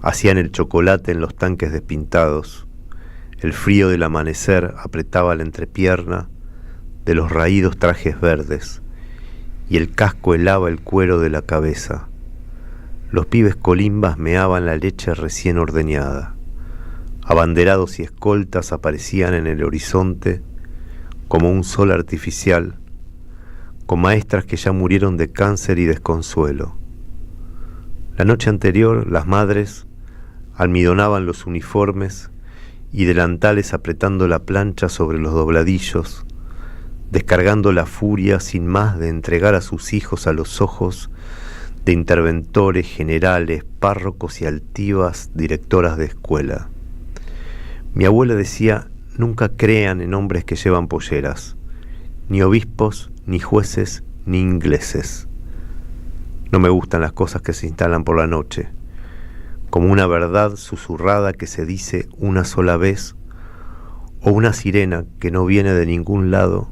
hacían el chocolate en los tanques despintados. El frío del amanecer apretaba la entrepierna de los raídos trajes verdes y el casco helaba el cuero de la cabeza. Los pibes colimbas meaban la leche recién ordeñada. Abanderados y escoltas aparecían en el horizonte como un sol artificial, con maestras que ya murieron de cáncer y desconsuelo. La noche anterior, las madres almidonaban los uniformes y delantales apretando la plancha sobre los dobladillos, descargando la furia sin más de entregar a sus hijos a los ojos de interventores, generales, párrocos y altivas directoras de escuela. Mi abuela decía: nunca crean en hombres que llevan polleras, ni obispos, ni jueces, ni ingleses. No me gustan las cosas que se instalan por la noche, como una verdad susurrada que se dice una sola vez, o una sirena que no viene de ningún lado,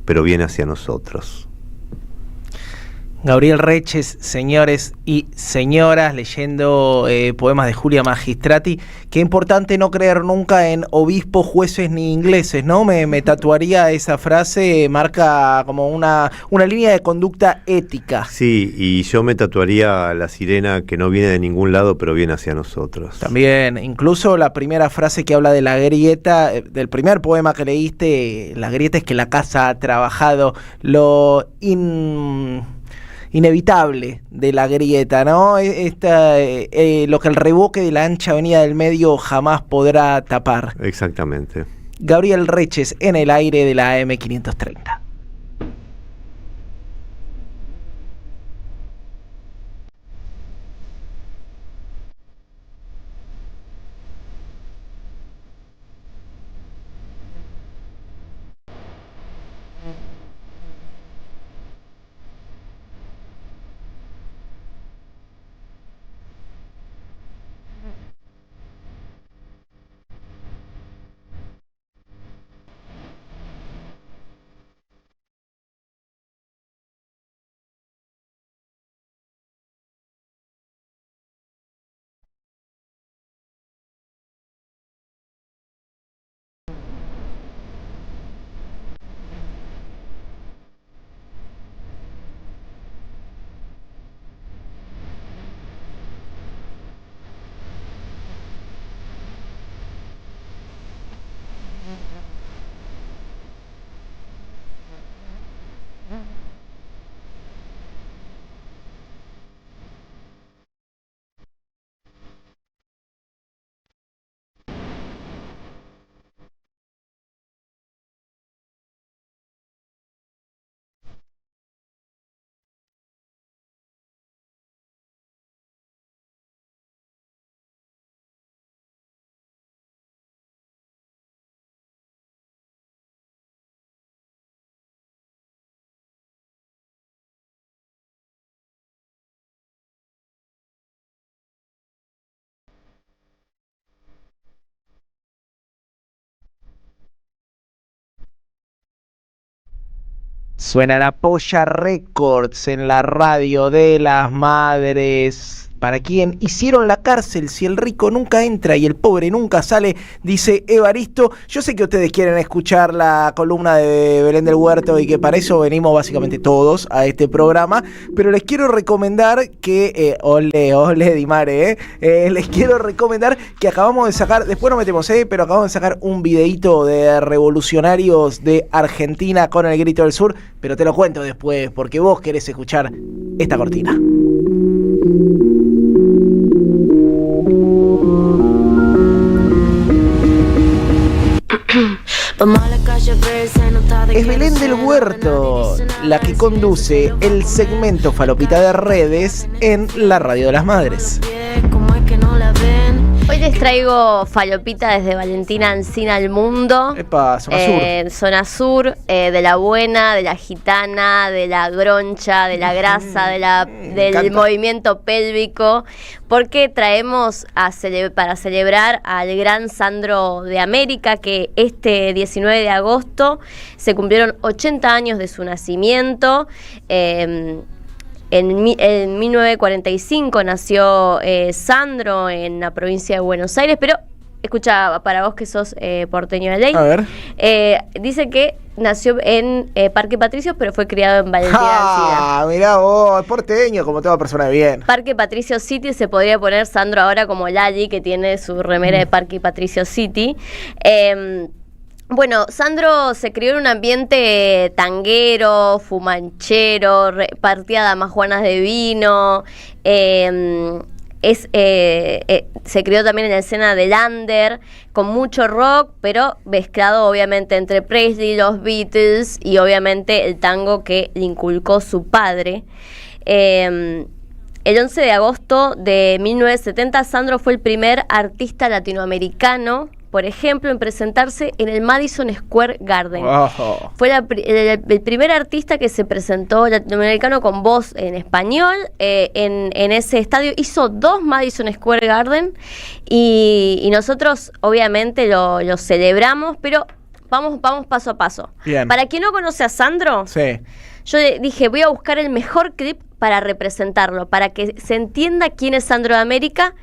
pero viene hacia nosotros. Gabriel Reches, señores y señoras, leyendo poemas de Julia Magistrati. Qué importante no creer nunca en obispos, jueces ni ingleses, ¿no? Me tatuaría esa frase, marca como una línea de conducta ética. Sí, y yo me tatuaría la sirena que no viene de ningún lado, pero viene hacia nosotros. También, incluso la primera frase que habla de la grieta, del primer poema que leíste, la grieta es que la casa ha trabajado, lo inevitable de la grieta, ¿no? Lo que el revoque de la ancha avenida del medio jamás podrá tapar. Exactamente. Gabriel Reches en el aire de la AM530. Suena la Polla Records en la radio de las madres. Para quien hicieron la cárcel, si el rico nunca entra y el pobre nunca sale, dice Evaristo. Yo sé que ustedes quieren escuchar la columna de Belén del Huerto y que para eso venimos básicamente todos a este programa, pero les quiero recomendar que, ole Dimare, les quiero recomendar que acabamos de sacar, después nos metemos, pero acabamos de sacar un videíto de revolucionarios de Argentina con el Grito del Sur, pero te lo cuento después porque vos querés escuchar esta cortina. Es Belén del Huerto la que conduce el segmento Falopita de Redes en la Radio de las Madres. Hoy les traigo falopita desde Valentina Alsina al mundo. Epa, zona sur. Zona sur, de la buena, de la gitana, de la groncha, de la grasa, del movimiento pélvico, porque traemos para celebrar al gran Sandro de América, que este 19 de agosto se cumplieron 80 años de su nacimiento. En 1945 nació Sandro en la provincia de Buenos Aires, pero escucha, para vos que sos porteño de ley, a ver. Dice que nació en Parque Patricios, pero fue criado en Valentina Alsina. Mirá vos, porteño, como toda persona de bien. Parque Patricio City, se podría poner Sandro ahora como Lali, que tiene su remera de Parque Patricio City. Bueno, Sandro se crió en un ambiente tanguero, fumanchero, partía damajuanas de vino, se crió también en la escena del under, con mucho rock, pero mezclado obviamente entre Presley, los Beatles y obviamente el tango que le inculcó su padre. El 11 de agosto de 1970, Sandro fue el primer artista latinoamericano, por ejemplo, en presentarse en el Madison Square Garden. Oh. Fue el primer artista que se presentó latinoamericano con voz en español en ese estadio. Hizo 2 Madison Square Garden y nosotros obviamente lo celebramos, pero vamos paso a paso. Bien. Para quien no conoce a Sandro, sí, yo dije, voy a buscar el mejor clip para representarlo, para que se entienda quién es Sandro de América.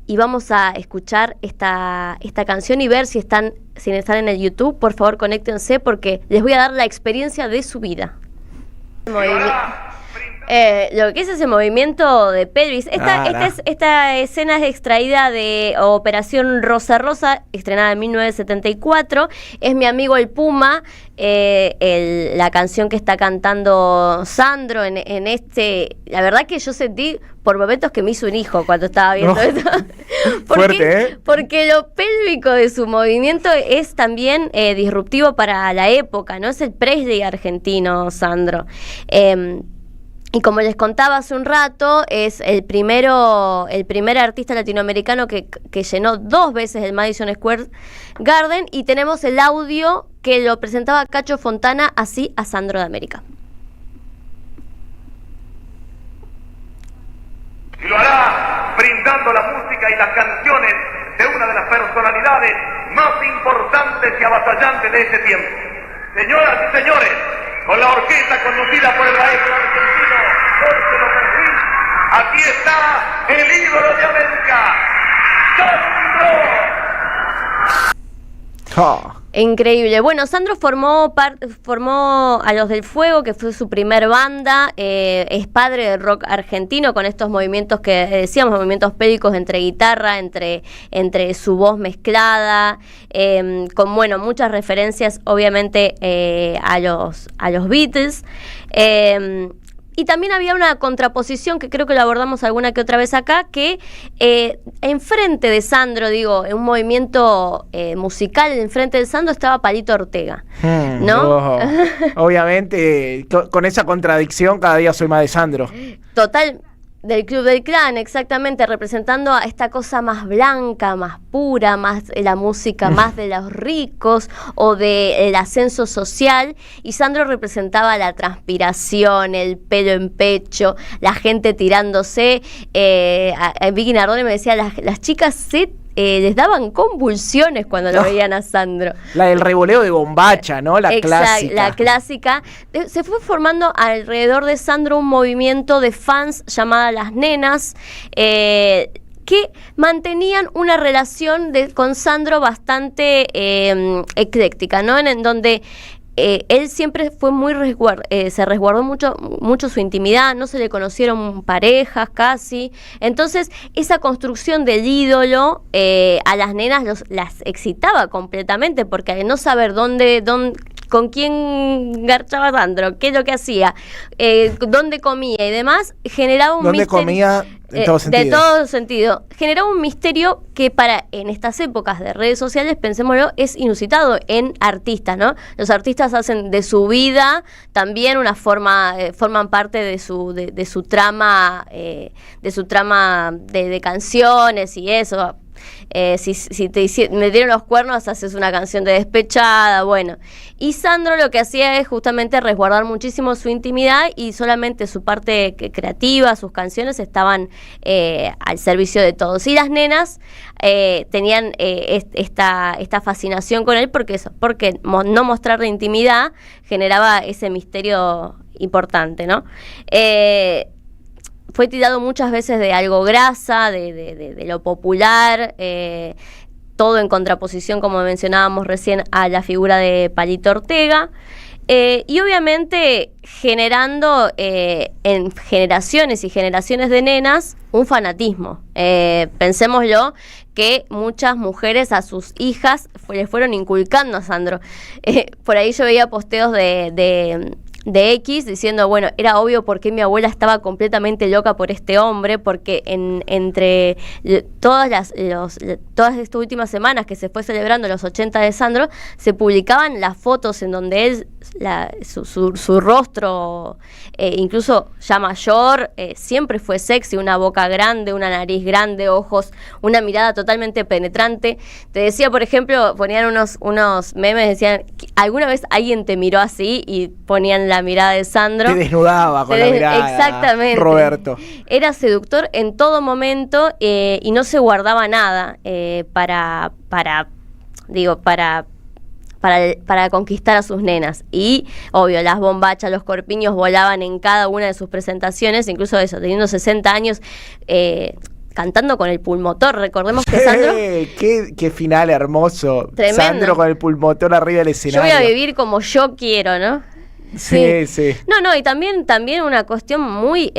Y vamos a escuchar esta canción y ver si están en el YouTube. Por favor, conéctense porque les voy a dar la experiencia de su vida. Lo que es ese movimiento de pelvis. Esta escena es extraída de Operación Rosa Rosa, estrenada en 1974. Es Mi amigo el Puma, la canción que está cantando Sandro en este. La verdad que yo sentí por momentos que me hizo un hijo cuando estaba viendo esto. Fuerte, porque lo pélvico de su movimiento es también disruptivo para la época, ¿no? Es el Presley argentino, Sandro. Y como les contaba hace un rato, es el primer artista latinoamericano que llenó 2 veces el Madison Square Garden, y tenemos el audio que lo presentaba Cacho Fontana así a Sandro de América. Y lo hará brindando la música y las canciones de una de las personalidades más importantes y avasallantes de este tiempo. Señoras y señores, con la orquesta conducida por el maestro argentino Jorge López Ruiz, aquí está el ídolo de América, Sandro. Increíble. Bueno, Sandro formó a Los del Fuego, que fue su primer banda. Es padre del rock argentino, con estos movimientos que decíamos, movimientos pélvicos entre guitarra, entre su voz mezclada, con muchas referencias obviamente a los Beatles. Y también había una contraposición que creo que lo abordamos alguna que otra vez acá, que enfrente de Sandro, en un movimiento musical, enfrente de Sandro estaba Palito Ortega, ¿no? Obviamente, con esa contradicción, cada día soy más de Sandro. Total. Del Club del Clan, exactamente, representando a esta cosa más blanca, más pura, más la música más de los ricos o del ascenso social, y Sandro representaba la transpiración, el pelo en pecho, la gente tirándose. Vicky Nardone me decía, las chicas se les daban convulsiones cuando lo veían a Sandro. La del revoleo de bombacha, ¿no? La clásica. La clásica. Se fue formando alrededor de Sandro un movimiento de fans llamada Las Nenas, que mantenían una relación con Sandro bastante ecléctica, ¿no? En donde él siempre fue muy se resguardó mucho su intimidad, no se le conocieron parejas casi. Entonces, esa construcción del ídolo a las nenas las excitaba completamente, porque al no saber con quién garchaba Sandro, qué es lo que hacía, dónde comía y demás, generaba un misterio. ¿Dónde comía? En todo sentido. De todo sentido. Generaba un misterio que en estas épocas de redes sociales, pensémoslo, es inusitado en artistas, ¿no? Los artistas hacen de su vida también una forman parte de su trama, de canciones y eso. Si te metieron los cuernos, haces una canción de despechada, bueno. Y Sandro lo que hacía es justamente resguardar muchísimo su intimidad, y solamente su parte creativa, sus canciones estaban al servicio de todos. Y las nenas tenían esta fascinación con él porque no mostrar la intimidad generaba ese misterio importante, ¿no? Fue tirado muchas veces de algo grasa, de lo popular, todo en contraposición, como mencionábamos recién, a la figura de Palito Ortega, y obviamente generando en generaciones y generaciones de nenas un fanatismo. Pensémoslo, que muchas mujeres a sus hijas les fueron inculcando a Sandro. Por ahí yo veía posteos de X diciendo, bueno, era obvio por qué mi abuela estaba completamente loca por este hombre, porque entre todas estas últimas semanas que se fue celebrando los 80 de Sandro, se publicaban las fotos en donde él, su rostro, incluso ya mayor, siempre fue sexy, una boca grande, una nariz grande, ojos, una mirada totalmente penetrante. Te decía, por ejemplo, ponían unos memes, decían, ¿alguna vez alguien te miró así? Y ponían la mirada de Sandro. Te desnudaba con la mirada. Exactamente. Roberto. Era seductor en todo momento, y no se guardaba nada para conquistar a sus nenas. Y, obvio, las bombachas, los corpiños volaban en cada una de sus presentaciones, incluso eso, teniendo 60 años, cantando con el pulmotor. Recordemos que Sandro... Qué final hermoso. Tremendo. Sandro con el pulmotor arriba del escenario. Yo voy a vivir como yo quiero, ¿no? Sí. No, y también una cuestión muy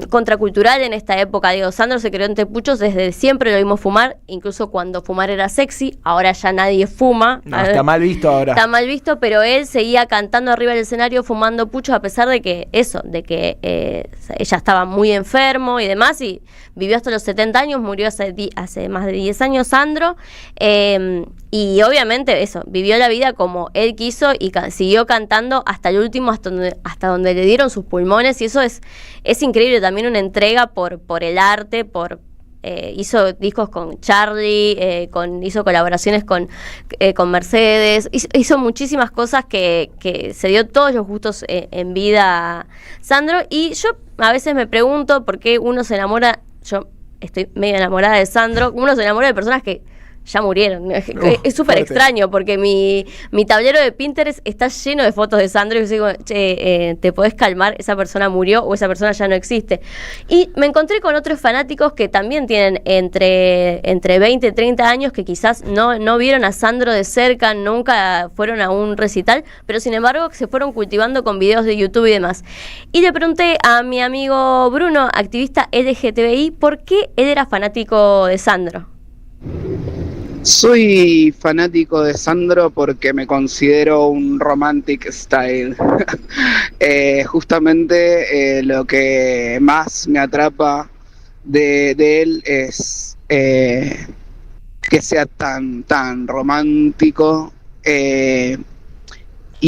contracultural en esta época. Digo, Sandro se creó en Tepuchos, desde siempre lo vimos fumar, incluso cuando fumar era sexy. Ahora ya nadie fuma. No, está mal visto ahora. Está mal visto, pero él seguía cantando arriba del escenario, fumando puchos, a pesar de que ella estaba muy enfermo y demás, y vivió hasta los 70 años, murió hace más de 10 años Sandro, y obviamente vivió la vida como él quiso y siguió cantando hasta el último, hasta donde le dieron sus pulmones, y eso es increíble, también una entrega por el arte, hizo discos con Charlie, hizo colaboraciones con Mercedes, hizo muchísimas cosas que se dio todos los gustos en vida Sandro. Y yo a veces me pregunto por qué uno se enamora, yo estoy medio enamorada de Sandro, uno se enamora de personas que ya murieron. Es súper extraño, porque mi tablero de Pinterest está lleno de fotos de Sandro, y yo digo, te podés calmar, esa persona murió o esa persona ya no existe. Y me encontré con otros fanáticos que también tienen entre 20 y 30 años, que quizás no vieron a Sandro de cerca, nunca fueron a un recital, pero sin embargo se fueron cultivando con videos de YouTube y demás. Y le pregunté a mi amigo Bruno, activista LGTBI, por qué él era fanático de Sandro. Soy fanático de Sandro porque me considero un romantic style. Justamente lo que más me atrapa de él es que sea tan romántico, y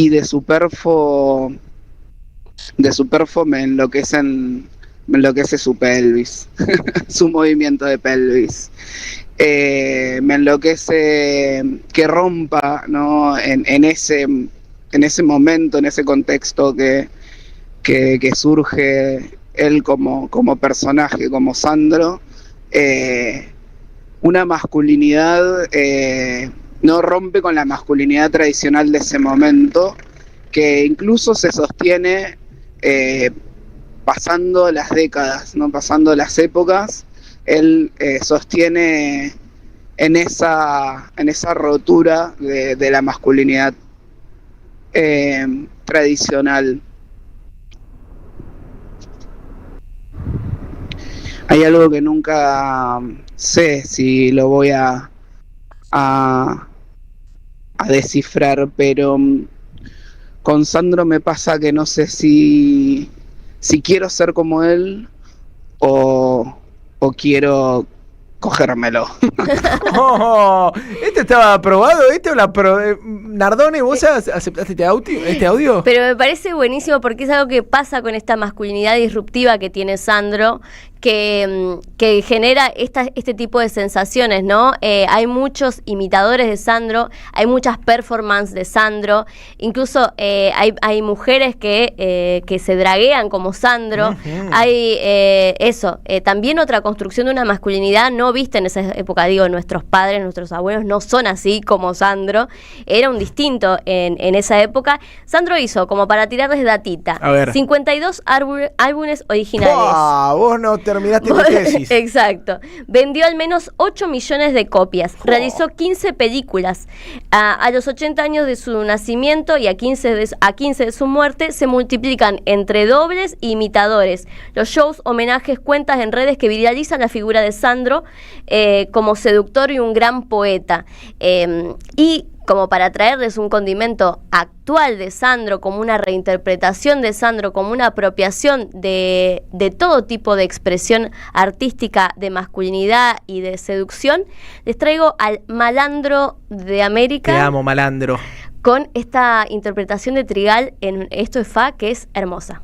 de su perfo me enloquece su pelvis, su movimiento de pelvis. Me enloquece que rompa, ¿no? en ese momento, en ese contexto que surge él como personaje, como Sandro, una masculinidad, no rompe con la masculinidad tradicional de ese momento, que incluso se sostiene pasando las décadas, ¿no? Pasando las épocas, él sostiene en esa rotura de la masculinidad tradicional. Hay algo que nunca sé si lo voy a descifrar, pero con Sandro me pasa que no sé si quiero ser como él o quiero cogérmelo. Oh, ¿este estaba aprobado? ¿Este o la Nardone, vos aceptaste este audio? Pero me parece buenísimo porque es algo que pasa con esta masculinidad disruptiva que tiene Sandro, que genera este tipo de sensaciones, ¿no? Hay muchos imitadores de Sandro, hay muchas performances de Sandro, incluso hay mujeres que se draguean como Sandro. Uh-huh. Hay también otra construcción de una masculinidad no vista en esa época. Digo, nuestros padres, nuestros abuelos no son así como Sandro, era un distinto en esa época. Sandro hizo, como para tirarles datita, 52 álbumes originales. Vos no terminaste tu tesis. Exacto. Vendió al menos 8 millones de copias. Realizó 15 películas. A los 80 años de su nacimiento y a 15 de su muerte se multiplican entre dobles e imitadores. Los shows, homenajes, cuentas en redes que viralizan la figura de Sandro como seductor y un gran poeta. Y como para traerles un condimento actual de Sandro, como una reinterpretación de Sandro, como una apropiación de todo tipo de expresión artística, de masculinidad y de seducción, les traigo al Malandro de América. Te amo, Malandro. Con esta interpretación de Trigal en Esto es Fa, que es hermosa.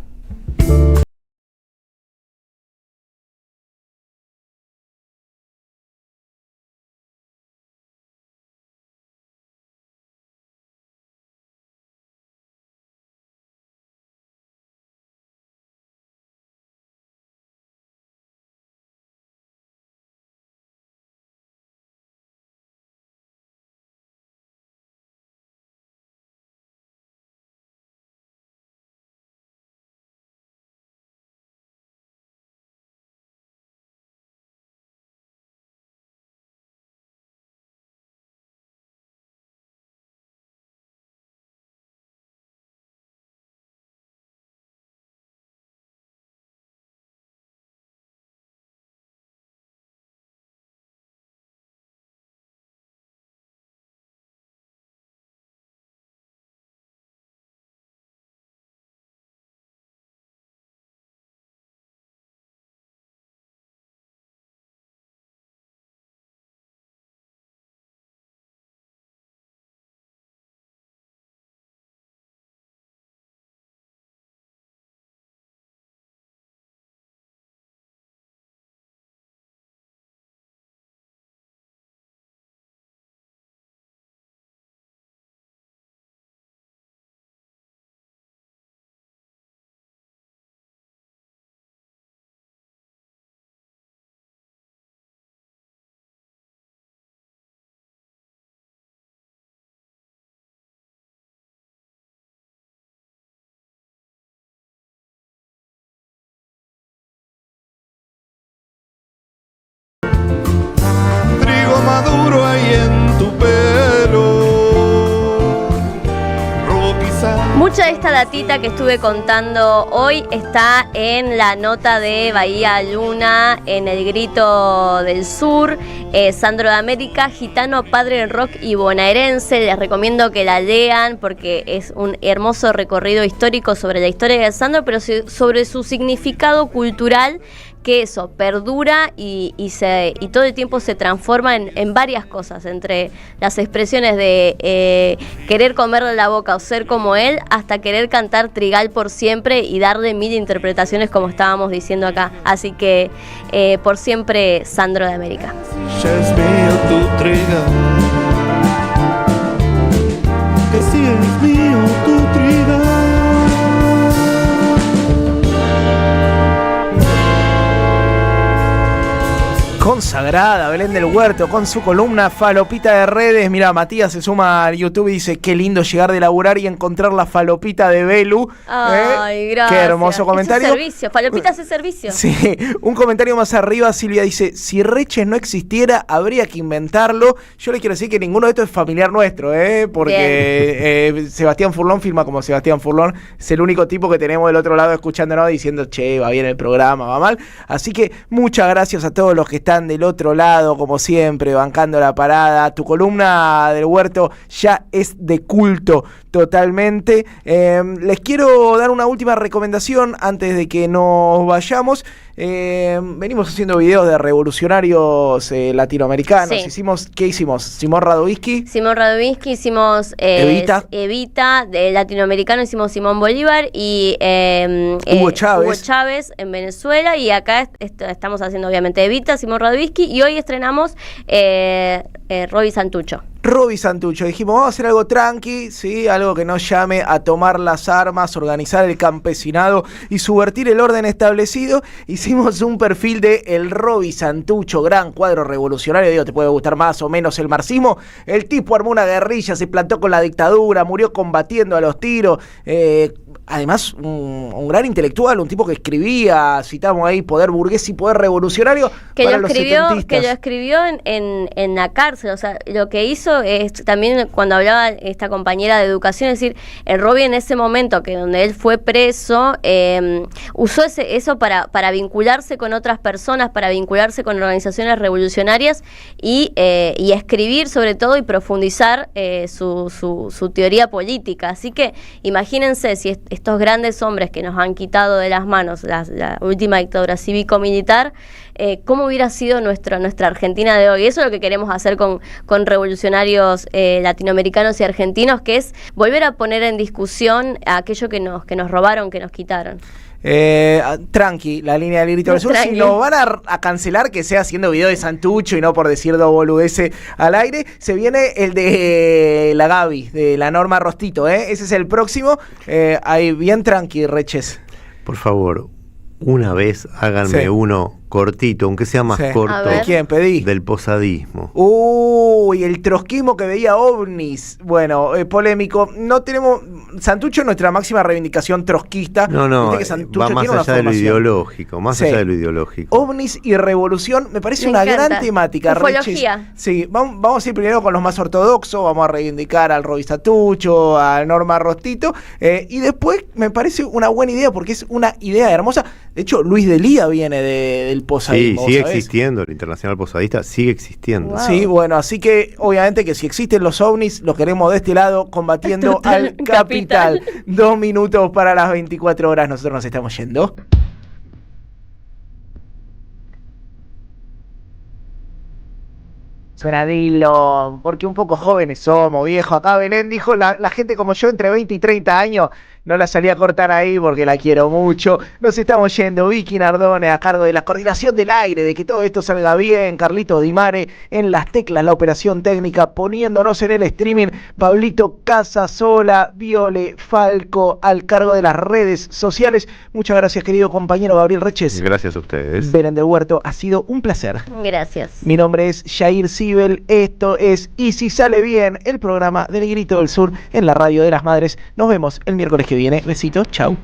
Maduro ahí en tu pelo. Mucha de esta datita que estuve contando hoy está en la nota de Bahía Luna, en El Grito del Sur. Sandro de América, gitano, padre del rock y bonaerense. Les recomiendo que la lean porque es un hermoso recorrido histórico sobre la historia de Sandro, pero sobre su significado cultural, que eso perdura y todo el tiempo se transforma en varias cosas, entre las expresiones de querer comerle la boca o ser como él, hasta querer cantar Trigal por siempre y darle 1000 interpretaciones, como estábamos diciendo acá. Así que por siempre, Sandro de América. Ya es mío tu Trigal, que si es mío tu Trigal. Consagrada, Belén del Huerto, con su columna Falopita de Redes. Mira, Matías se suma al YouTube y dice, qué lindo llegar de laburar y encontrar la falopita de Belu. Ay, gracias. Qué hermoso comentario. Es un servicio, Falopita hace servicio. Sí, un comentario más arriba, Silvia dice, si Reches no existiera, habría que inventarlo. Yo les quiero decir que ninguno de estos es familiar nuestro, porque Sebastián Furlón firma como Sebastián Furlón. Es el único tipo que tenemos del otro lado escuchándonos diciendo, che, va bien el programa, va mal. Así que muchas gracias a todos los que están del otro lado, como siempre, bancando la parada. Tu columna del Huerto ya es de culto totalmente. Les quiero dar una última recomendación antes de que nos vayamos. Venimos haciendo videos de revolucionarios latinoamericanos. Sí. ¿Qué hicimos? Simón Radovisky, hicimos Evita, de latinoamericano hicimos Simón Bolívar y Hugo Chávez en Venezuela, y acá estamos haciendo obviamente Evita, Simón Radovisky, y hoy estrenamos Roby Santucho. Roby Santucho. Dijimos, vamos a hacer algo tranqui, ¿sí? Algo que no llame a tomar las armas, organizar el campesinado y subvertir el orden establecido. Hicimos un perfil de el Roby Santucho, gran cuadro revolucionario. Digo, te puede gustar más o menos el marxismo. El tipo armó una guerrilla, se plantó con la dictadura, murió combatiendo a los tiros. Además, un gran intelectual, un tipo que escribía, citamos ahí, poder burgués y poder revolucionario. Que lo escribió en la cárcel. O sea, lo que hizo es también, cuando hablaba esta compañera de educación, es decir, el Roby en ese momento que donde él fue preso, usó eso para vincularse con otras personas, para vincularse con organizaciones revolucionarias y escribir sobre todo y profundizar su teoría política. Así que imagínense si estos grandes hombres que nos han quitado de las manos la última dictadura cívico-militar, cómo hubiera sido nuestra Argentina de hoy. Eso es lo que queremos hacer con revolucionarios latinoamericanos y argentinos, que es volver a poner en discusión aquello que nos robaron, que nos quitaron. Tranqui, la línea del Grito del Sur. Si nos van a cancelar, que sea haciendo video de Santucho y no por decir dos boludeces al aire. Se viene el de la Gaby, de la Norma Rostito, ese es el próximo. Ahí bien tranqui, Reches. Por favor, una vez háganme uno cortito, aunque sea más corto. ¿De quién pedí? Del posadismo. Uy, el trotskismo que veía ovnis. Bueno, polémico. No tenemos... Santucho es nuestra máxima reivindicación trotskista. No, va más allá de lo ideológico. Allá de lo ideológico. Ovnis y revolución me parece una gran temática. Ufología. Sí, vamos a ir primero con los más ortodoxos. Vamos a reivindicar al Roby Santucho, al Norma Rostito. Y después me parece una buena idea, porque es una idea hermosa. De hecho, Luis Delía viene del posadismo. Sí, sigue existiendo, el Internacional Posadista sigue existiendo. Wow. Sí, bueno, así que obviamente que si existen los ovnis, los queremos de este lado combatiendo al capital. 2 minutos para las 24 horas, nosotros nos estamos yendo. Suena Dillon, porque un poco jóvenes somos, viejo. Acá Belén dijo, la gente como yo entre 20 y 30 años, no la salí a cortar ahí porque la quiero mucho. Nos estamos yendo. Vicky Nardone a cargo de la coordinación del aire, de que todo esto salga bien. Carlito Dimare en las teclas, la operación técnica, poniéndonos en el streaming. Pablito Casasola, Viole Falco al cargo de las redes sociales. Muchas gracias, querido compañero Gabriel Reches. Gracias a ustedes. Belén del Huerto, ha sido un placer. Gracias. Mi nombre es Jair Sibel. Esto es Y si sale bien, el programa del Grito del Sur en la Radio de las Madres. Nos vemos el miércoles que viene. Besitos, chau.